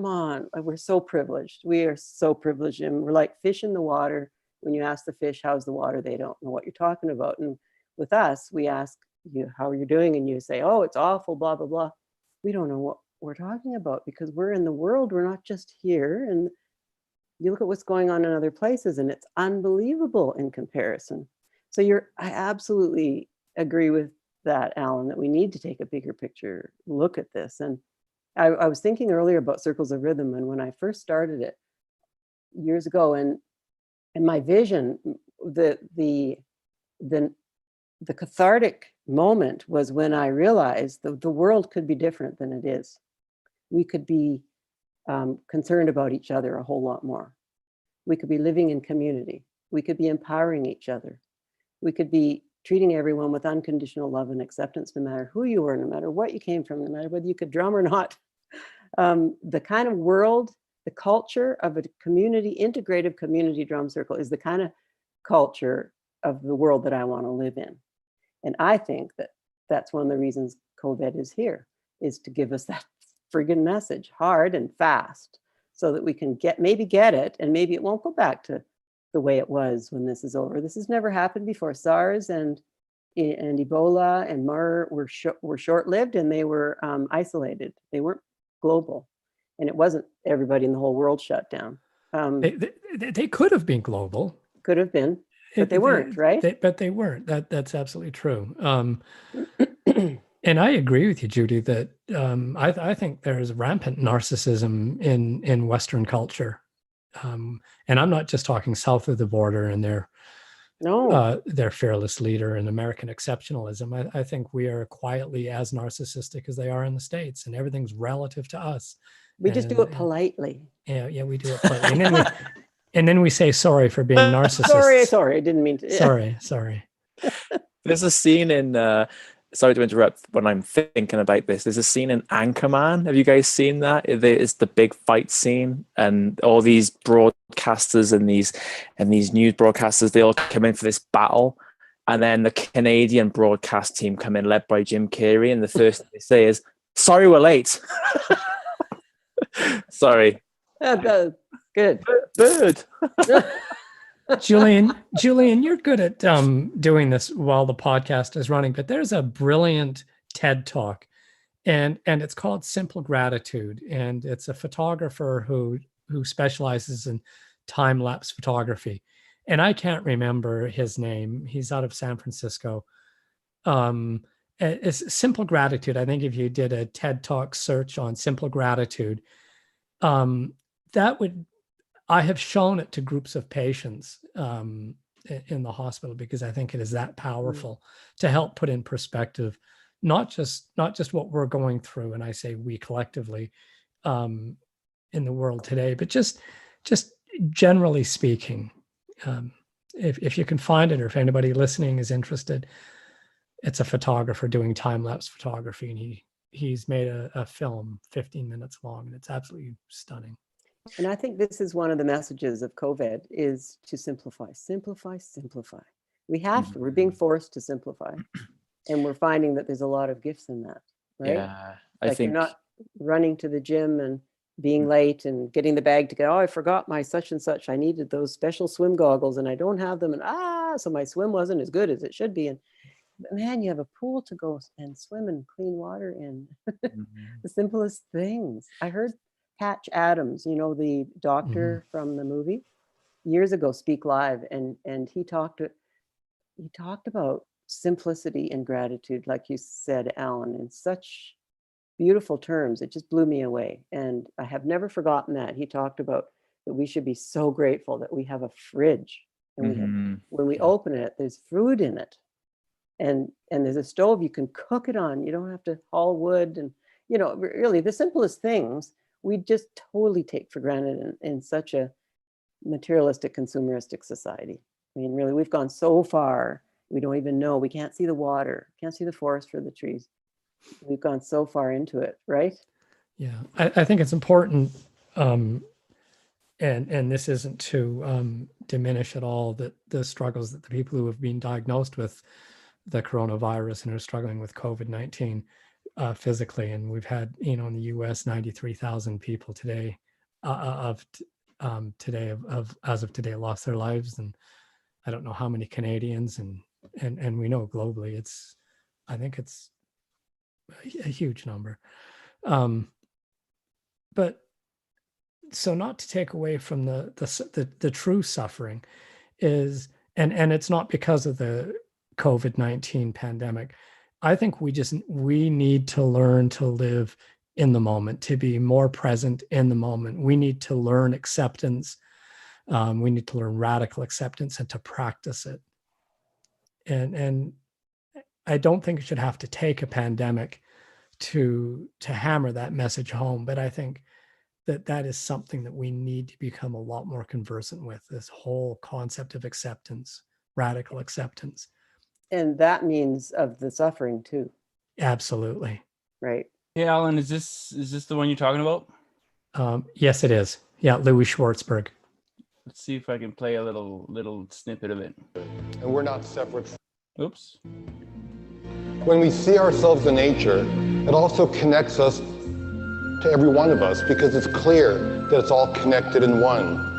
on. Like, we're so privileged. We are so privileged. And we're like fish in the water. When you ask the fish, how's the water? They don't know what you're talking about. And with us, we ask you, how are you doing? And you say, oh, it's awful, blah, blah, blah. We don't know what we're talking about because we're in the world. We're not just here. And you look at what's going on in other places and it's unbelievable in comparison. So I absolutely agree with that, Alan, that we need to take a bigger picture look at this. And I was thinking earlier about circles of rhythm, and when I first started it years ago, and my vision, the cathartic moment was when I realized the world could be different than it is. We could be concerned about each other a whole lot more. We could be living in community. We could be empowering each other. We could be treating everyone with unconditional love and acceptance, no matter who you were, no matter what you came from, no matter whether you could drum or not. The kind of world, the culture of a community, integrative community drum circle is the kind of culture of the world that I want to live in. And I think that that's one of the reasons COVID is here, is to give us that friggin' message hard and fast so that we can maybe get it, and maybe it won't go back to the way it was when this is over. This has never happened before. SARS and Ebola and MERS were short-lived, and they were isolated. They weren't global, and it wasn't everybody in the whole world shut down.
They could have been global.
Could have been, but they weren't, right?
But they weren't. That's absolutely true. And I agree with you, Judy, that I think there's rampant narcissism in Western culture. And I'm not just talking south of the border and their fearless leader and American exceptionalism. I think we are quietly as narcissistic as they are in the States, and everything's relative to us.
We just do it politely.
Yeah, we do it politely. And then we say sorry for being narcissists.
Sorry, I didn't mean to.
Sorry.
There's a scene in sorry to interrupt when I'm thinking about this. There's a scene in Anchorman. Have you guys seen that? It's the big fight scene, and all these broadcasters and these news broadcasters, they all come in for this battle, and then the Canadian broadcast team come in, led by Jim Carrey, and the first thing they say is, "Sorry, we're late." Sorry.
Good.
Bird.
Julian, you're good at doing this while the podcast is running, but there's a brilliant TED Talk, and it's called Simple Gratitude, and it's a photographer who specializes in time-lapse photography, and I can't remember his name. He's out of San Francisco. It's Simple Gratitude. I think if you did a TED Talk search on Simple Gratitude, I have shown it to groups of patients in the hospital, because I think it is that powerful to help put in perspective, not just what we're going through, and I say we collectively in the world today, but just generally speaking. If you can find it, or if anybody listening is interested, it's a photographer doing time-lapse photography, and he's made a film 15 minutes long, and it's absolutely stunning.
And I think this is one of the messages of COVID, is to simplify. We have to. We're being forced to simplify. And we're finding that there's a lot of gifts in that, right?
Yeah, I think
you're not running to the gym and being late and getting the bag to go, I forgot my such and such. I needed those special swim goggles and I don't have them. And so my swim wasn't as good as it should be. And but man, you have a pool to go and swim in clean water in. The simplest things. I heard Patch Adams, the doctor from the movie, years ago, speak live, and he talked about simplicity and gratitude, like you said, Alan, in such beautiful terms. It just blew me away, and I have never forgotten that. He talked about that we should be so grateful that we have a fridge, and we have, when we open it, there's food in it, and there's a stove you can cook it on. You don't have to haul wood, and really the simplest things we just totally take for granted in such a materialistic, consumeristic society. I mean, really, we've gone so far, we don't even know. We can't see the water, can't see the forest for the trees. We've gone so far into it, right?
Yeah, I think it's important, and this isn't to diminish at all the struggles that the people who have been diagnosed with the coronavirus and are struggling with COVID-19 physically, and we've had in the U.S. 93,000 people today as of today lost their lives, and I don't know how many Canadians, and we know globally I think it's a huge number, but so not to take away from the true suffering is, and it's not because of the COVID-19 pandemic. I think we need to learn to live in the moment, to be more present in the moment. We need to learn acceptance. We need to learn radical acceptance and to practice it. And I don't think it should have to take a pandemic to hammer that message home. But I think that is something that we need to become a lot more conversant with, this whole concept of acceptance, radical acceptance.
And that means of the suffering too,
Absolutely.
right?
Hey, Alan, is this the one you're talking about?
Yes, it is. Yeah, Louie Schwartzberg.
Let's see if I can play a little snippet of it.
And we're not separate.
Oops.
When we see ourselves in nature, it also connects us to every one of us because it's clear that it's all connected in one.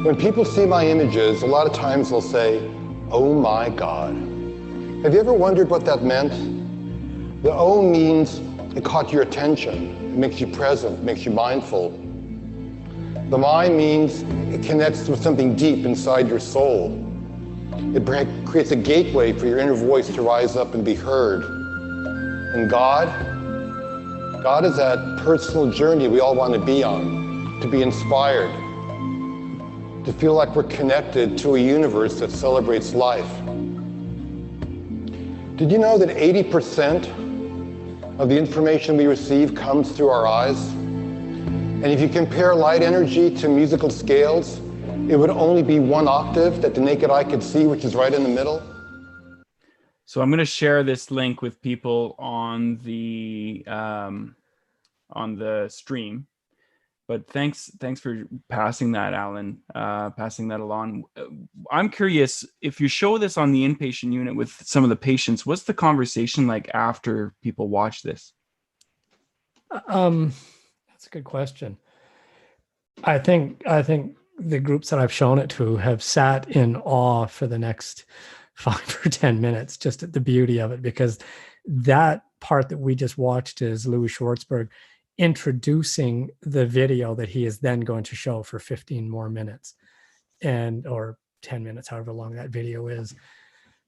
When people see my images, a lot of times they'll say, "Oh my God." Have you ever wondered what that meant? The "oh" means it caught your attention. It makes you present, makes you mindful. The "my" means it connects with something deep inside your soul. It creates a gateway for your inner voice to rise up and be heard. And God is that personal journey we all want to be on, to be inspired, to feel like we're connected to a universe that celebrates life. Did you know that 80% of the information we receive comes through our eyes? And if you compare light energy to musical scales, it would only be one octave that the naked eye could see, which is right in the middle.
So I'm going to share this link with people on the stream. But thanks for passing that, Alan, passing that along. I'm curious, if you show this on the inpatient unit with some of the patients, what's the conversation like after people watch this?
That's a good question. I think the groups that I've shown it to have sat in awe for the next 5 or 10 minutes, just at the beauty of it, because that part that we just watched is Louie Schwartzberg introducing the video that he is then going to show for 15 more minutes or 10 minutes, however long that video is.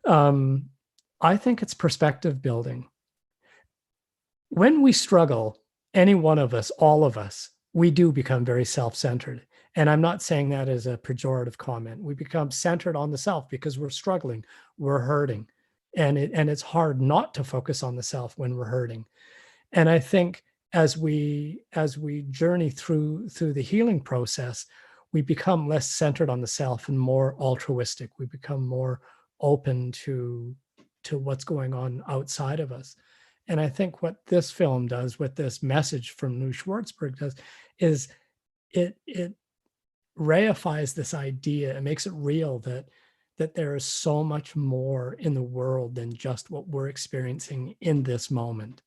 I think it's perspective building. When we struggle, any one of us, all of us, we do become very self-centered. And I'm not saying that as a pejorative comment. We become centered on the self because we're struggling, we're hurting. And it's hard not to focus on the self when we're hurting. And I think as we journey through the healing process, we become less centered on the self and more altruistic. We become more open to what's going on outside of us. And I think what this film does, what this message from Louie Schwartzberg does, is it reifies this idea. It makes it real that there is so much more in the world than just what we're experiencing in this moment.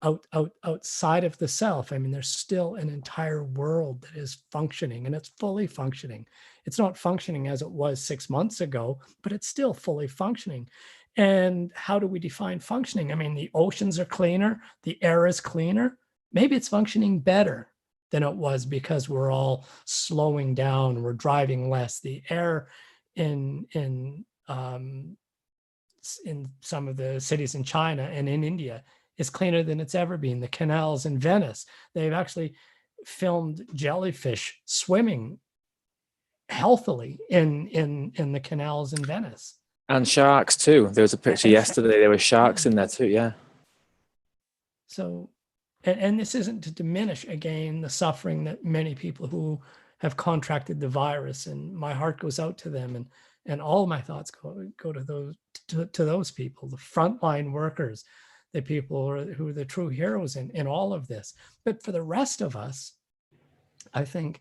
Outside of the self, I mean, there's still an entire world that is functioning, and it's fully functioning. It's not functioning as it was 6 months ago, but it's still fully functioning. And how do we define functioning? I mean, the oceans are cleaner, the air is cleaner. Maybe it's functioning better than it was because we're all slowing down, we're driving less. The air in some of the cities in China and in India is cleaner than it's ever been. The canals in Venice, they've actually filmed jellyfish swimming healthily in the canals in Venice.
And sharks too. There was a picture yesterday. There were sharks in there too. Yeah.
So, and this isn't to diminish, again, the suffering that many people who have contracted the virus, and my heart goes out to them, and all my thoughts go to those people, the frontline workers, the people who are the true heroes in all of this. But for the rest of us, I think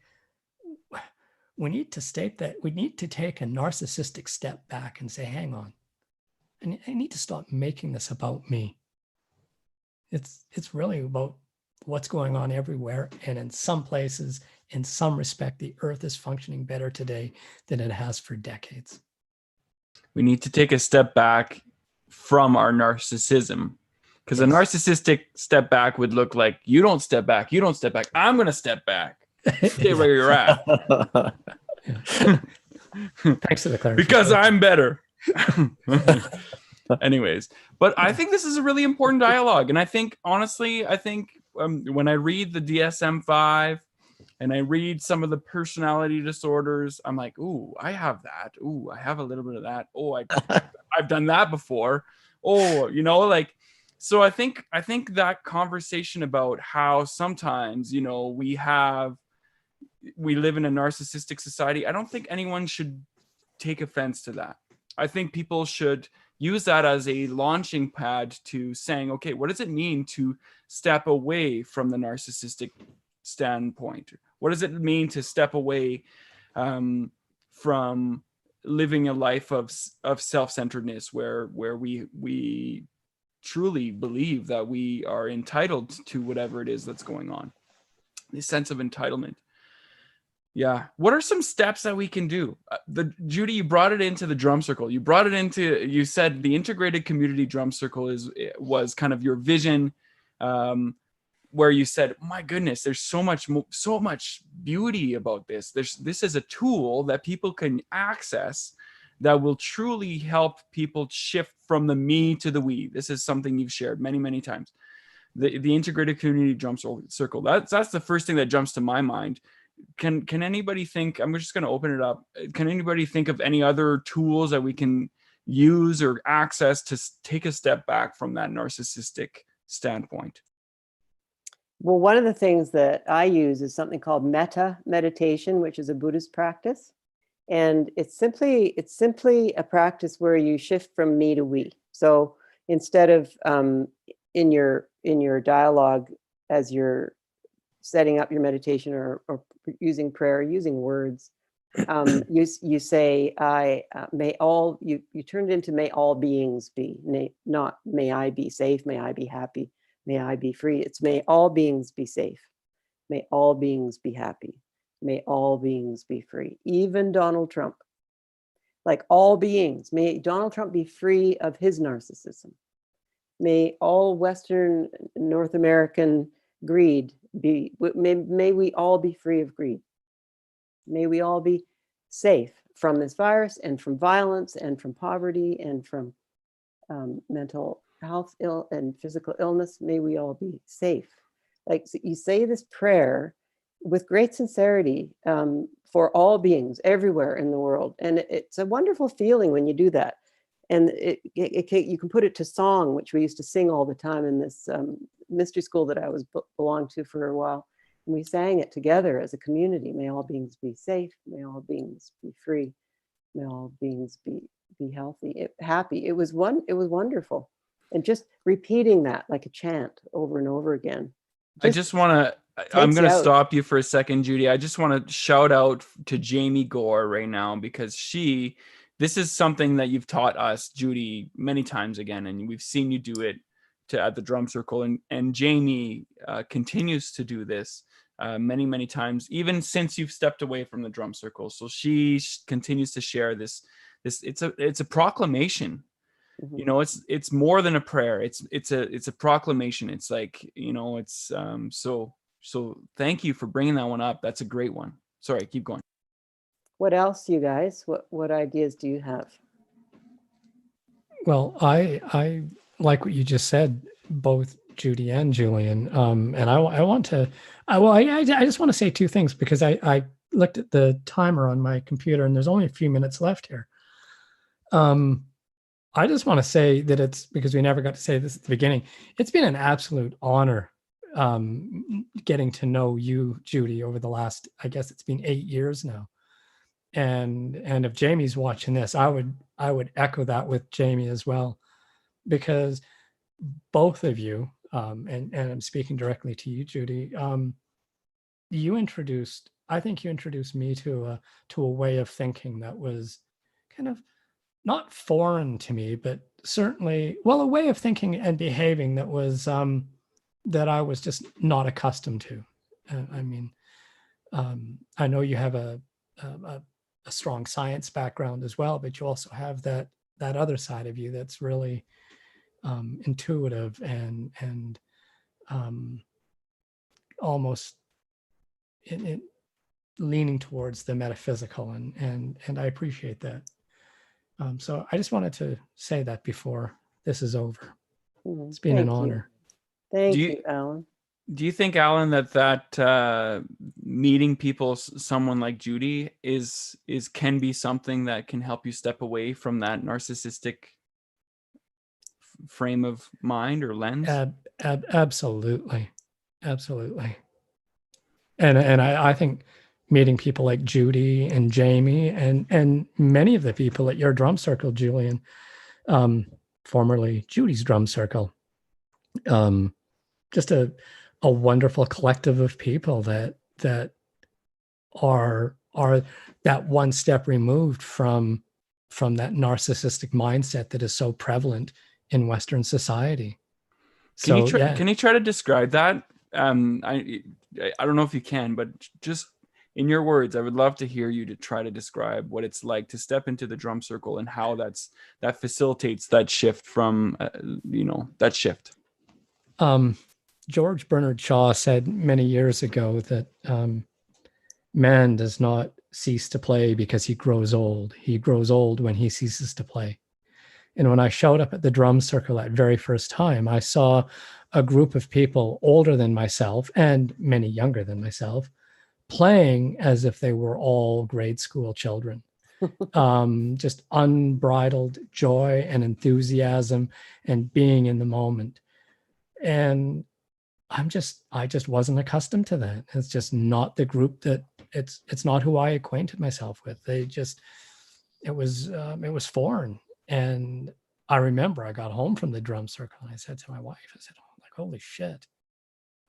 we need to state that we need to take a narcissistic step back and say, hang on, I need to stop making this about me. It's really about what's going on everywhere. And in some places, in some respect, the earth is functioning better today than it has for decades.
We need to take a step back from our narcissism, because a narcissistic step back would look like, you don't step back, I'm going to step back. Stay where you're at.
Thanks for the clarification.
Because I'm better. Anyways, but I think this is a really important dialogue. And I think, honestly, when I read the DSM-5 and I read some of the personality disorders, I'm like, ooh, I have that. Ooh, I have a little bit of that. Oh, I've done that before. Oh, like, so I think that conversation about how sometimes, we live in a narcissistic society, I don't think anyone should take offense to that. I think people should use that as a launching pad to saying, okay, what does it mean to step away from the narcissistic standpoint? What does it mean to step away from living a life of self-centeredness, where we truly believe that we are entitled to whatever it is that's going on? This sense of entitlement. Yeah. What are some steps that we can do? Judy, you brought it into the drum circle. You said the integrated community drum circle was kind of your vision, where you said, my goodness, there's so much beauty about this. This is a tool that people can access that will truly help people shift from the me to the we. This is something you've shared many, many times. The integrated community drum circle. That's the first thing that jumps to my mind. Can anybody think, I'm just going to open it up. Can anybody think of any other tools that we can use or access to take a step back from that narcissistic standpoint?
Well, one of the things that I use is something called Metta meditation, which is a Buddhist practice. And it's simply a practice where you shift from me to we. So instead of in your dialogue as you're setting up your meditation or using prayer, using words, you say, you turn it into may all beings be, not may I be safe, may I be happy, may I be free. It's may all beings be safe, may all beings be happy, may all beings be free. Even Donald Trump, like all beings, may Donald Trump be free of his narcissism. May all Western North American greed be, may we all be free of greed. May we all be safe from this virus and from violence and from poverty and from mental health and physical illness. May we all be safe. Like, so you say this prayer with great sincerity for all beings everywhere in the world. And it's a wonderful feeling when you do that. And you can put it to song, which we used to sing all the time in this mystery school that I belonged to for a while. And we sang it together as a community. May all beings be safe. May all beings be free. May all beings be healthy, happy. It was wonderful. And just repeating that like a chant over and over again.
I'm going to stop you for a second, Judy. I just want to shout out to Jamie Gore right now, because this is something that you've taught us, Judy, many times again, and we've seen you do it at the drum circle. And Jamie continues to do this many, many times, even since you've stepped away from the drum circle. So she continues to share this. It's a proclamation. Mm-hmm. You know, it's more than a prayer. It's a proclamation. It's like, you know, it's so thank you for bringing that one up. That's a great one. Sorry, keep going.
What else, you guys? What ideas do you have?
Well, I like what you just said, both Judy and Julian. And I just want to say two things, because I looked at the timer on my computer and there's only a few minutes left here. I just want to say that it's, because we never got to say this at the beginning, it's been an absolute honor getting to know you, Judy, over the last, I guess it's been 8 years now. And if Jamie's watching this, I would echo that with Jamie as well, because both of you, and I'm speaking directly to you, Judy, I think you introduced me to a way of thinking that was kind of not foreign to me, but certainly, well, a way of thinking and behaving that was that I was just not accustomed to. I mean, I know you have a strong science background as well, but you also have that other side of you that's really intuitive and almost leaning towards the metaphysical, and I appreciate that. So I just wanted to say that before this is over. It's been an honor.
Thank you, Alan.
Do you think, Alan, that meeting people, someone like Judy, can be something that can help you step away from that narcissistic frame of mind or lens?
Absolutely. And I think meeting people like Judy and Jamie and many of the people at your drum circle, Julian, formerly Judy's drum circle. Just a wonderful collective of people that are that one step removed from that narcissistic mindset that is so prevalent in Western society.
Can you try to describe that? I don't know if you can, but just in your words, I would love to hear you to try to describe what it's like to step into the drum circle and how that facilitates that shift from that shift.
George Bernard Shaw said many years ago that man does not cease to play because he grows old. He grows old when he ceases to play. And when I showed up at the drum circle that very first time, I saw a group of people older than myself and many younger than myself playing as if they were all grade school children. Just unbridled joy and enthusiasm and being in the moment. And I just wasn't accustomed to that. It's just not the group that it's not who I acquainted myself with. It was foreign. And I remember I got home from the drum circle and I said to my wife, holy shit, it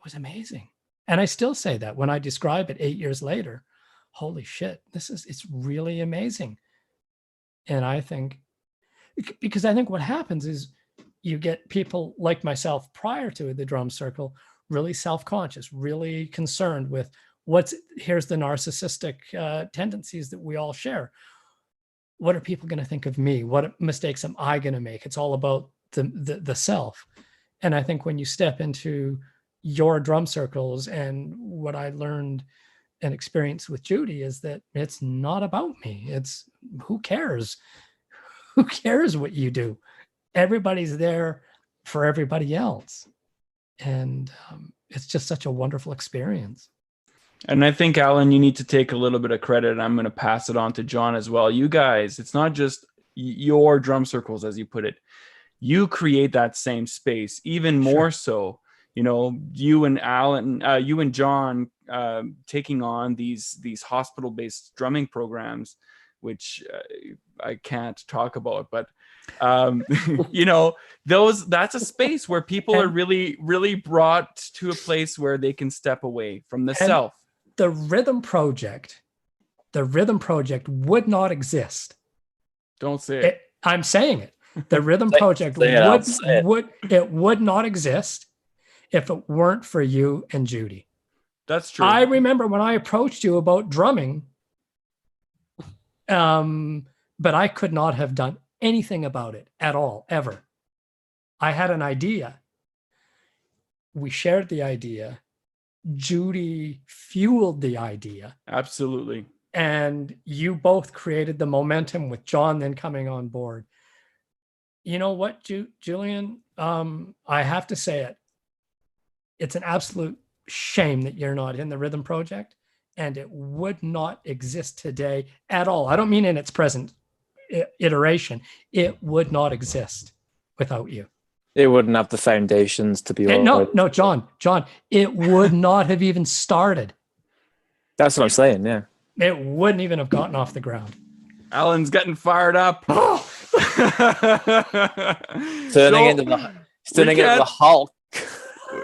was amazing. And I still say that when I describe it 8 years later, holy shit, it's really amazing. And I think, because I think what happens is you get people like myself prior to the drum circle, really self-conscious, really concerned with here's the narcissistic tendencies that we all share. What are people going to think of me? What mistakes am I going to make? It's all about the self. And I think when you step into your drum circles, and what I learned and experienced with Judy is that it's not about me. It's who cares? Who cares what you do? Everybody's there for everybody else. And it's just such a wonderful experience.
And I think, Alan, you need to take a little bit of credit, and I'm going to pass it on to John as well. You guys, it's not just your drum circles, as you put it. You create that same space, even more so. You and Alan, you and John taking on these hospital-based drumming programs, which I can't talk about, but that's a space where people are really, really brought to a place where they can step away from the self.
The Rhythm Project would not exist.
Don't say it.
I'm saying it. The Rhythm Project would not exist if it weren't for you and Judy.
That's true.
I remember when I approached you about drumming, but I could not have done anything about it at all, ever. I had an idea. We shared the idea. Judy fueled the idea.
Absolutely.
And you both created the momentum with John then coming on board. You know what, Julian? I have to say it. It's an absolute shame that you're not in the Rhythm Project, and it would not exist today at all. I don't mean in its present iteration. It would not exist without you.
It wouldn't have the foundations to be.
No, John, it would not have even started.
That's what I'm saying. Yeah,
it wouldn't even have gotten off the ground.
Alan's getting fired up.
Turning into the Hulk.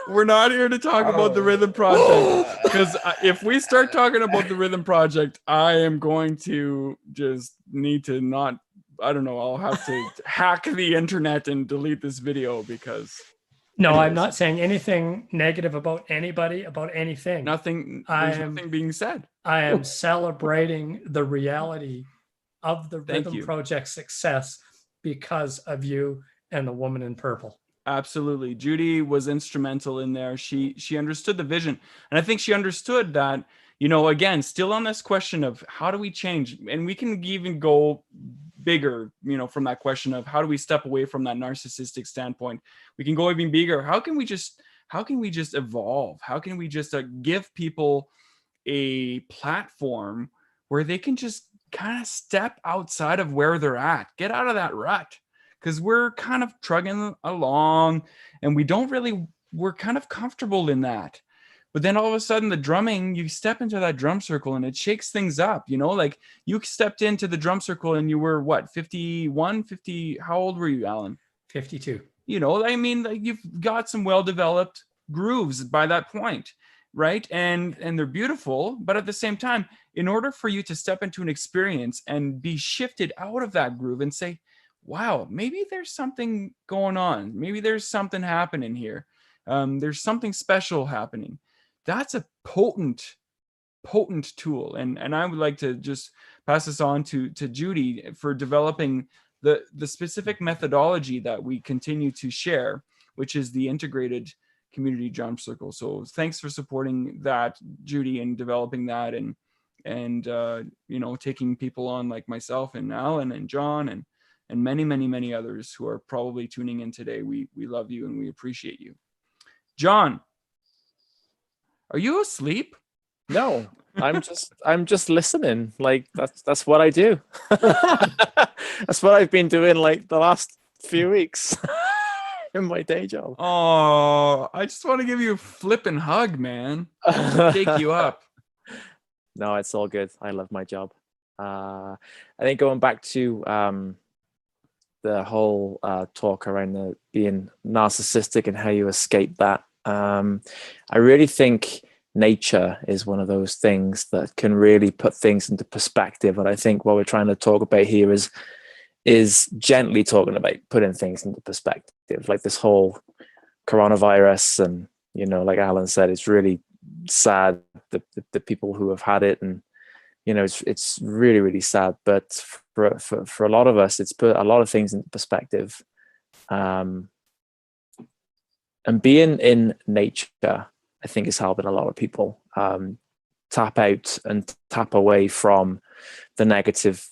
We're not here to talk about the Rhythm Project, because if we start talking about the Rhythm Project, I am going to just need to not. I don't know. I'll have to hack the internet and delete this video because.
No, I'm not saying anything negative about anybody, about anything.
Nothing. There's nothing being said.
I am celebrating the reality of the Rhythm Project's success because of you and the woman in purple.
Absolutely. Judy was instrumental in there. She understood the vision. And I think she understood that, again, still on this question of how do we change? And we can even go bigger, from that question of how do we step away from that narcissistic standpoint? We can go even bigger. How can we just evolve? How can we just give people a platform where they can just kind of step outside of where they're at, get out of that rut? Because we're kind of trugging along and we're kind of comfortable in that. But then all of a sudden the drumming, you step into that drum circle and it shakes things up, you know, like you stepped into the drum circle and you were what, 51, 50, how old were you, Alan?
52.
You know, I mean, like you've got some well-developed grooves by that point, right? And they're beautiful, but at the same time, in order for you to step into an experience and be shifted out of that groove and say, wow, maybe there's something going on. Maybe there's something happening here. There's something special happening. That's a potent tool. And I would like to just pass this on to Judy for developing the specific methodology that we continue to share, which is the integrated community drum circle. So thanks for supporting that, Judy, and developing that and you know, taking people on like myself and Alan and John and many others who are probably tuning in today. We love you and we appreciate you. John, are you asleep?
No, I'm just listening. Like that's what I do. That's what I've been doing like the last few weeks in my day job.
Oh, I just want to give you a flipping hug, man. Take you up.
No, it's all good. I love my job. I think going back to the whole talk around being narcissistic and how you escape that, I really think nature is one of those things that can really put things into perspective. And I think what we're trying to talk about here is gently talking about putting things into perspective, like this whole coronavirus. And, you know, like Alan said, it's really sad, the people who have had it. And, you know, it's really, really sad. But for a lot of us, it's put a lot of things into perspective. And being in nature, I think, is helping a lot of people tap out and tap away from the negative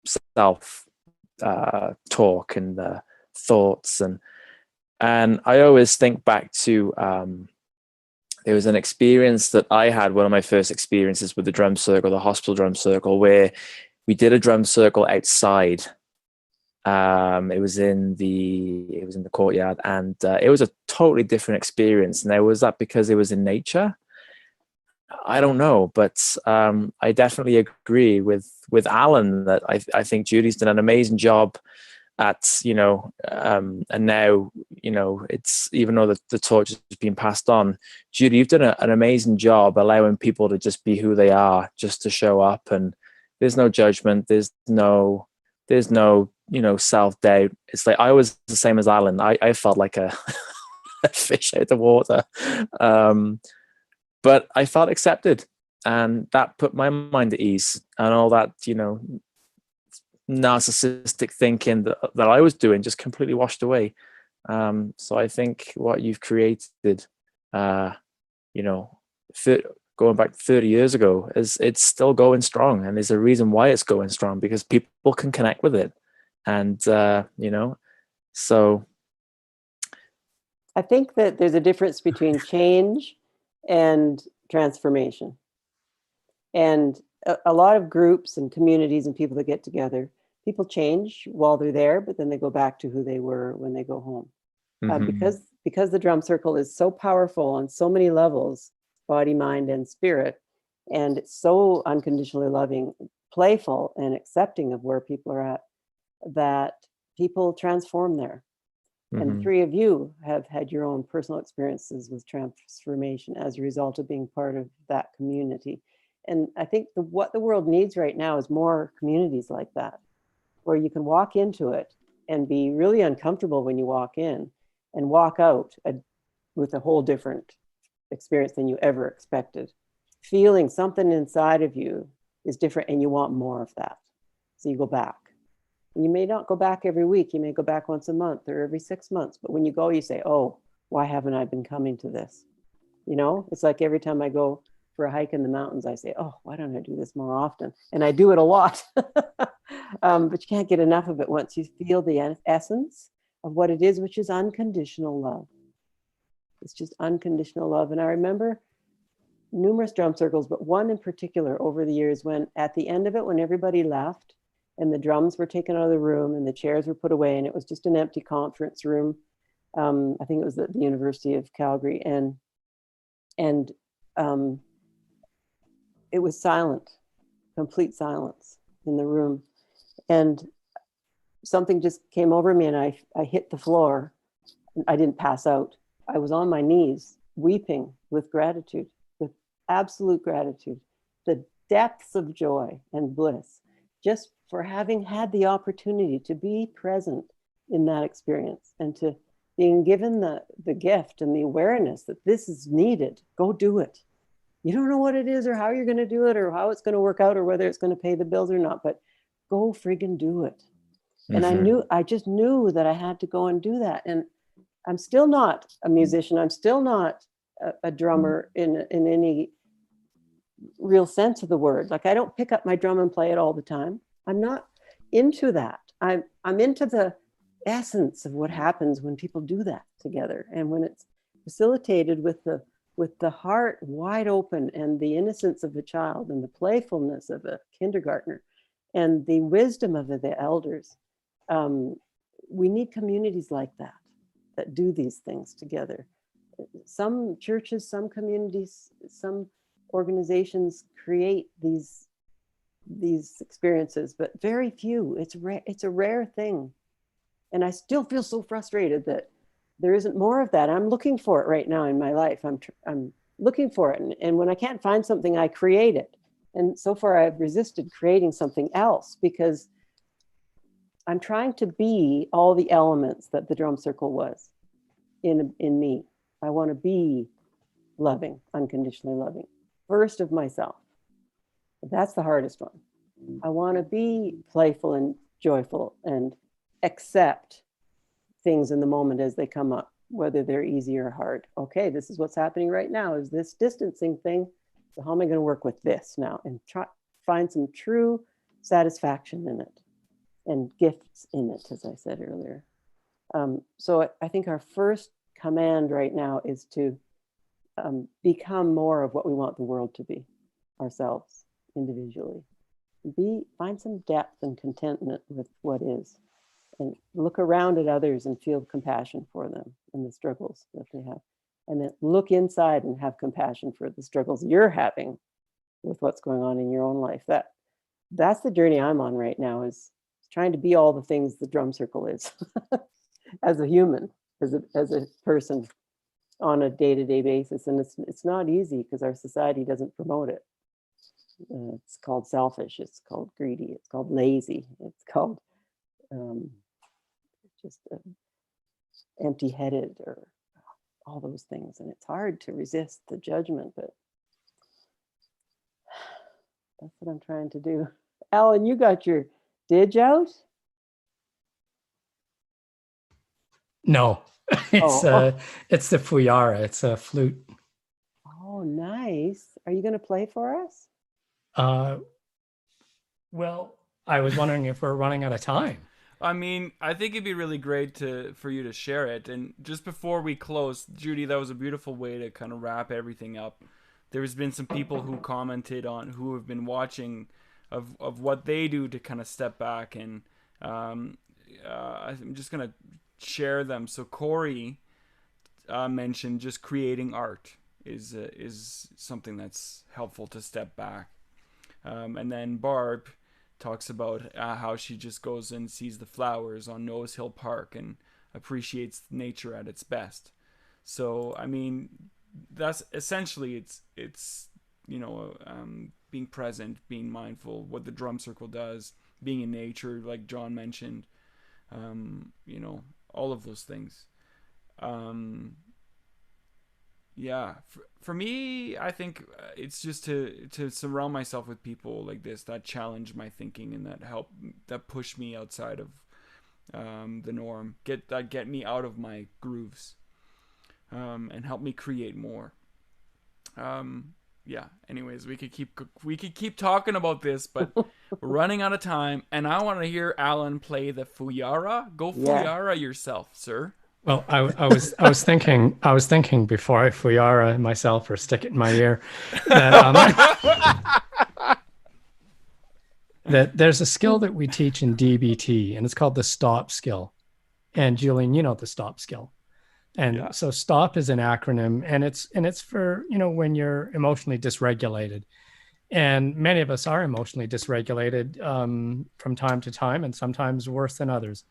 self talk and the thoughts. And I always think back to there was an experience that I had, one of my first experiences with the drum circle, the hospital drum circle, where we did a drum circle outside. It was in the courtyard, and it was a totally different experience. Now, was that because it was in nature? I don't know, but I definitely agree with Alan that I think Judy's done an amazing job at, you know, and now, you know, it's, even though the torch has been passed on, Judy, you've done an amazing job allowing people to just be who they are, just to show up, and there's no judgment, there's no, you know, self-doubt. It's like I was the same as Alan. I felt like a fish out of the water, but I felt accepted, and that put my mind at ease, and all that, you know, narcissistic thinking that I was doing just completely washed away. So I think what you've created, you know, going back 30 years ago, it's still going strong, and there's a reason why it's going strong, because people can connect with it. And you know, so
I think that there's a difference between change and transformation. And a lot of groups and communities and people that get together, people change while they're there, but then they go back to who they were when they go home. Because the drum circle is so powerful on so many levels, body, mind, and spirit, and it's so unconditionally loving, playful, and accepting of where people are at, that people transform there. And the three of you have had your own personal experiences with transformation as a result of being part of that community. And I think what the world needs right now is more communities like that, where you can walk into it and be really uncomfortable when you walk in, and walk out with a whole different experience than you ever expected. Feeling something inside of you is different, and you want more of that. So you go back. And you may not go back every week. You may go back once a month or every 6 months. But when you go, you say, oh, why haven't I been coming to this? You know, it's like every time I go for a hike in the mountains, I say, oh, why don't I do this more often? And I do it a lot. But you can't get enough of it once you feel the essence of what it is, which is unconditional love. It's just unconditional love. And I remember numerous drum circles, but one in particular over the years, when at the end of it, when everybody left and the drums were taken out of the room and the chairs were put away, and it was just an empty conference room. I think it was at the University of Calgary. And it was silent, complete silence in the room. And something just came over me and I hit the floor. I didn't pass out. I was on my knees, weeping with gratitude, with absolute gratitude, the depths of joy and bliss, just for having had the opportunity to be present in that experience and to being given the gift and the awareness that this is needed. Go do it. You don't know what it is or how you're going to do it or how it's going to work out or whether it's going to pay the bills or not, but go friggin' do it. And I just knew that I had to go and do that. And I'm still not a musician. I'm still not a drummer in any real sense of the word. Like, I don't pick up my drum and play it all the time. I'm not into that. I'm into the essence of what happens when people do that together. And when it's facilitated with the heart wide open and the innocence of a child and the playfulness of a kindergartner and the wisdom of the elders. We need communities like that do these things together. Some churches, some communities, some organizations create these experiences, but very few. It's a rare thing. And I still feel so frustrated that there isn't more of that. I'm looking for it right now in my life. I'm looking for it. And when I can't find something, I create it. And so far I've resisted creating something else because I'm trying to be all the elements that the drum circle was in me. I want to be loving, unconditionally loving, first of myself. But that's the hardest one. I want to be playful and joyful and accept things in the moment as they come up, whether they're easy or hard. Okay, this is what's happening right now, is this distancing thing. So how am I going to work with this now and find some true satisfaction in it and gifts in it, as I said earlier. So I think our first command right now is to become more of what we want the world to be, ourselves individually. Find some depth and contentment with what is, and look around at others and feel compassion for them and the struggles that they have. And then look inside and have compassion for the struggles you're having with what's going on in your own life. That's the journey I'm on right now, is trying to be all the things the drum circle is as a human, as a person on a day-to-day basis. And it's not easy because our society doesn't promote it. It's called selfish, it's called greedy, it's called lazy, it's called just empty-headed, or all those things. And it's hard to resist the judgment, but that's what I'm trying to do. Alan, you got your didge out?
No, it's the fuyara. It's a flute.
Oh, nice. Are you going to play for us?
Well, I was wondering if we're running out of time.
I mean, I think it'd be really great for you to share it. And just before we close, Judy, that was a beautiful way to kind of wrap everything up. There's been some people who commented on, who have been watching, of what they do to kind of step back, and I'm just gonna share them. So Corey mentioned just creating art is something that's helpful to step back, and then Barb talks about how she just goes and sees the flowers on Nose Hill Park and appreciates nature at its best. So I mean, that's essentially it's being present, being mindful, what the drum circle does, being in nature, like John mentioned, all of those things. For me, I think it's just to surround myself with people like this that challenge my thinking and that push me outside of the norm, get me out of my grooves, and help me create more. Anyways, we could keep talking about this, but we're running out of time, and I want to hear Alan play the fuyara. Go fuyara yourself, sir.
Well, I was thinking before I fuyara myself or stick it in my ear that that there's a skill that we teach in DBT, and it's called the stop skill. And Julian, you know the stop skill. And so STOP is an acronym, and it's for, when you're emotionally dysregulated. And many of us are emotionally dysregulated from time to time, and sometimes worse than others.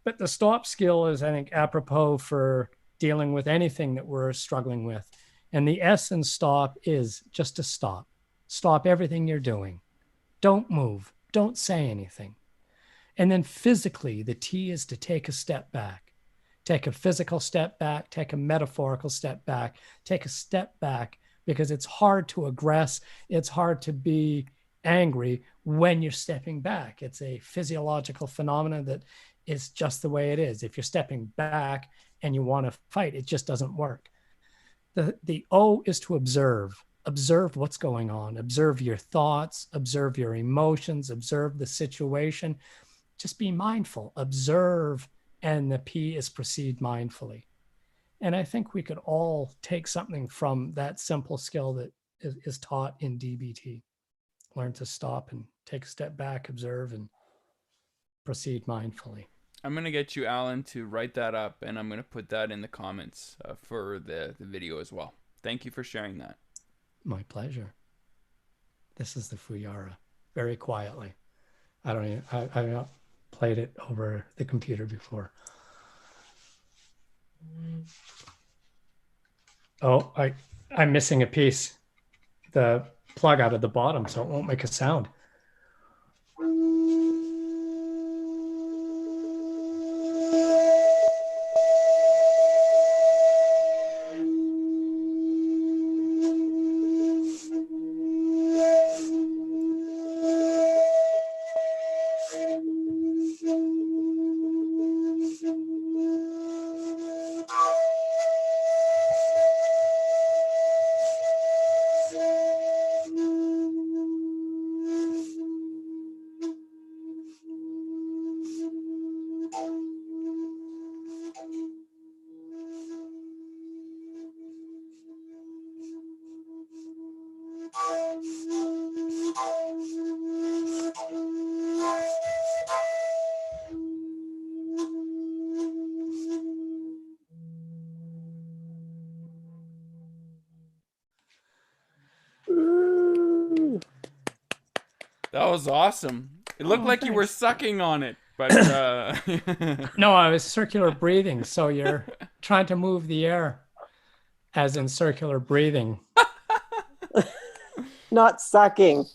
But the STOP skill is, I think, apropos for dealing with anything that we're struggling with. And the S in STOP is just to stop. Stop everything you're doing. Don't move. Don't say anything. And then physically, the T is to take a step back. Take a physical step back, take a metaphorical step back, take a step back, because it's hard to aggress. It's hard to be angry when you're stepping back. It's a physiological phenomenon that is just the way it is. If you're stepping back and you want to fight, it just doesn't work. The O is to observe. Observe what's going on. Observe your thoughts, observe your emotions, observe the situation. Just be mindful, observe. And the P is proceed mindfully. And I think we could all take something from that simple skill that is taught in DBT. Learn to stop and take a step back, observe, and proceed mindfully.
I'm going to get you, Alan, to write that up, and I'm going to put that in the comments for the video as well. Thank you for sharing that.
My pleasure. This is the Fuyara, very quietly. I've not played it over the computer before. Oh, I'm missing a piece. The plug out of the bottom, so it won't make a sound.
That was awesome. It looked like you were sucking on it, but
no, I was circular breathing. So you're trying to move the air, as in circular breathing.
Not sucking.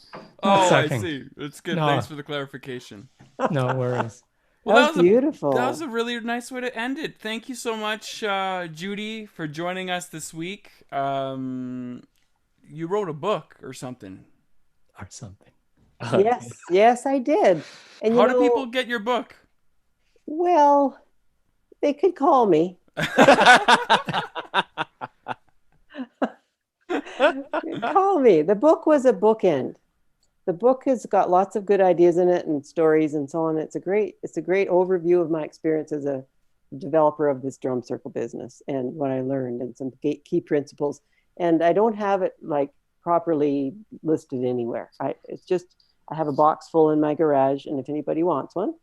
Oh,
sucking.
I see. It's good.
No.
Thanks for the clarification.
No worries.
Well, that was beautiful.
That was a really nice way to end it. Thank you so much, Judy, for joining us this week. You wrote a book or something.
Or something.
Yes, I did. And
how do people get your book?
Well, they could call me. Call me. The book was a bookend. The book has got lots of good ideas in it and stories and so on. It's a great overview of my experience as a developer of this drum circle business and what I learned and some key principles. And I don't have it like properly listed anywhere. I have a box full in my garage, and if anybody wants one,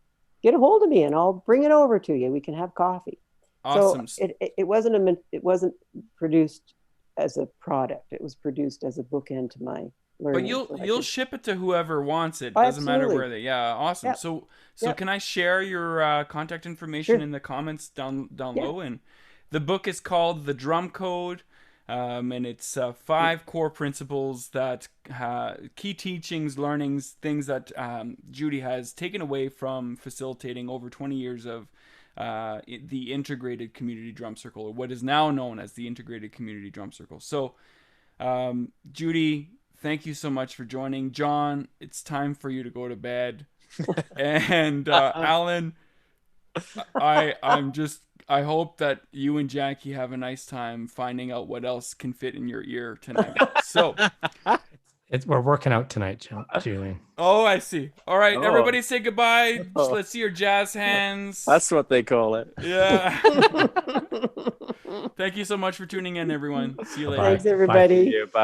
get a hold of me and I'll bring it over to you. We can have coffee.
Awesome.
So it wasn't produced as a product. It was produced as a bookend to my learning.
But you'll ship it to whoever wants it. Doesn't matter where they. Yeah, awesome.
Yep.
So
Yep.
Can I share your contact information
Sure.
in the comments down low? And the book is called The Drum Code. And it's 5 core principles that key teachings, learnings, things that Judy has taken away from facilitating over 20 years of the integrated community drum circle, or what is now known as the integrated community drum circle. So, Judy, thank you so much for joining. John, it's time for you to go to bed. And Alan, I hope that you and Jackie have a nice time finding out what else can fit in your ear tonight. So
we're working out tonight, Julian.
Oh, I see. All right,
Oh.
everybody say goodbye. Let's see your jazz hands.
That's what they call it.
Yeah. Thank you so much for tuning in, everyone. See you later.
Thanks, everybody.
Bye.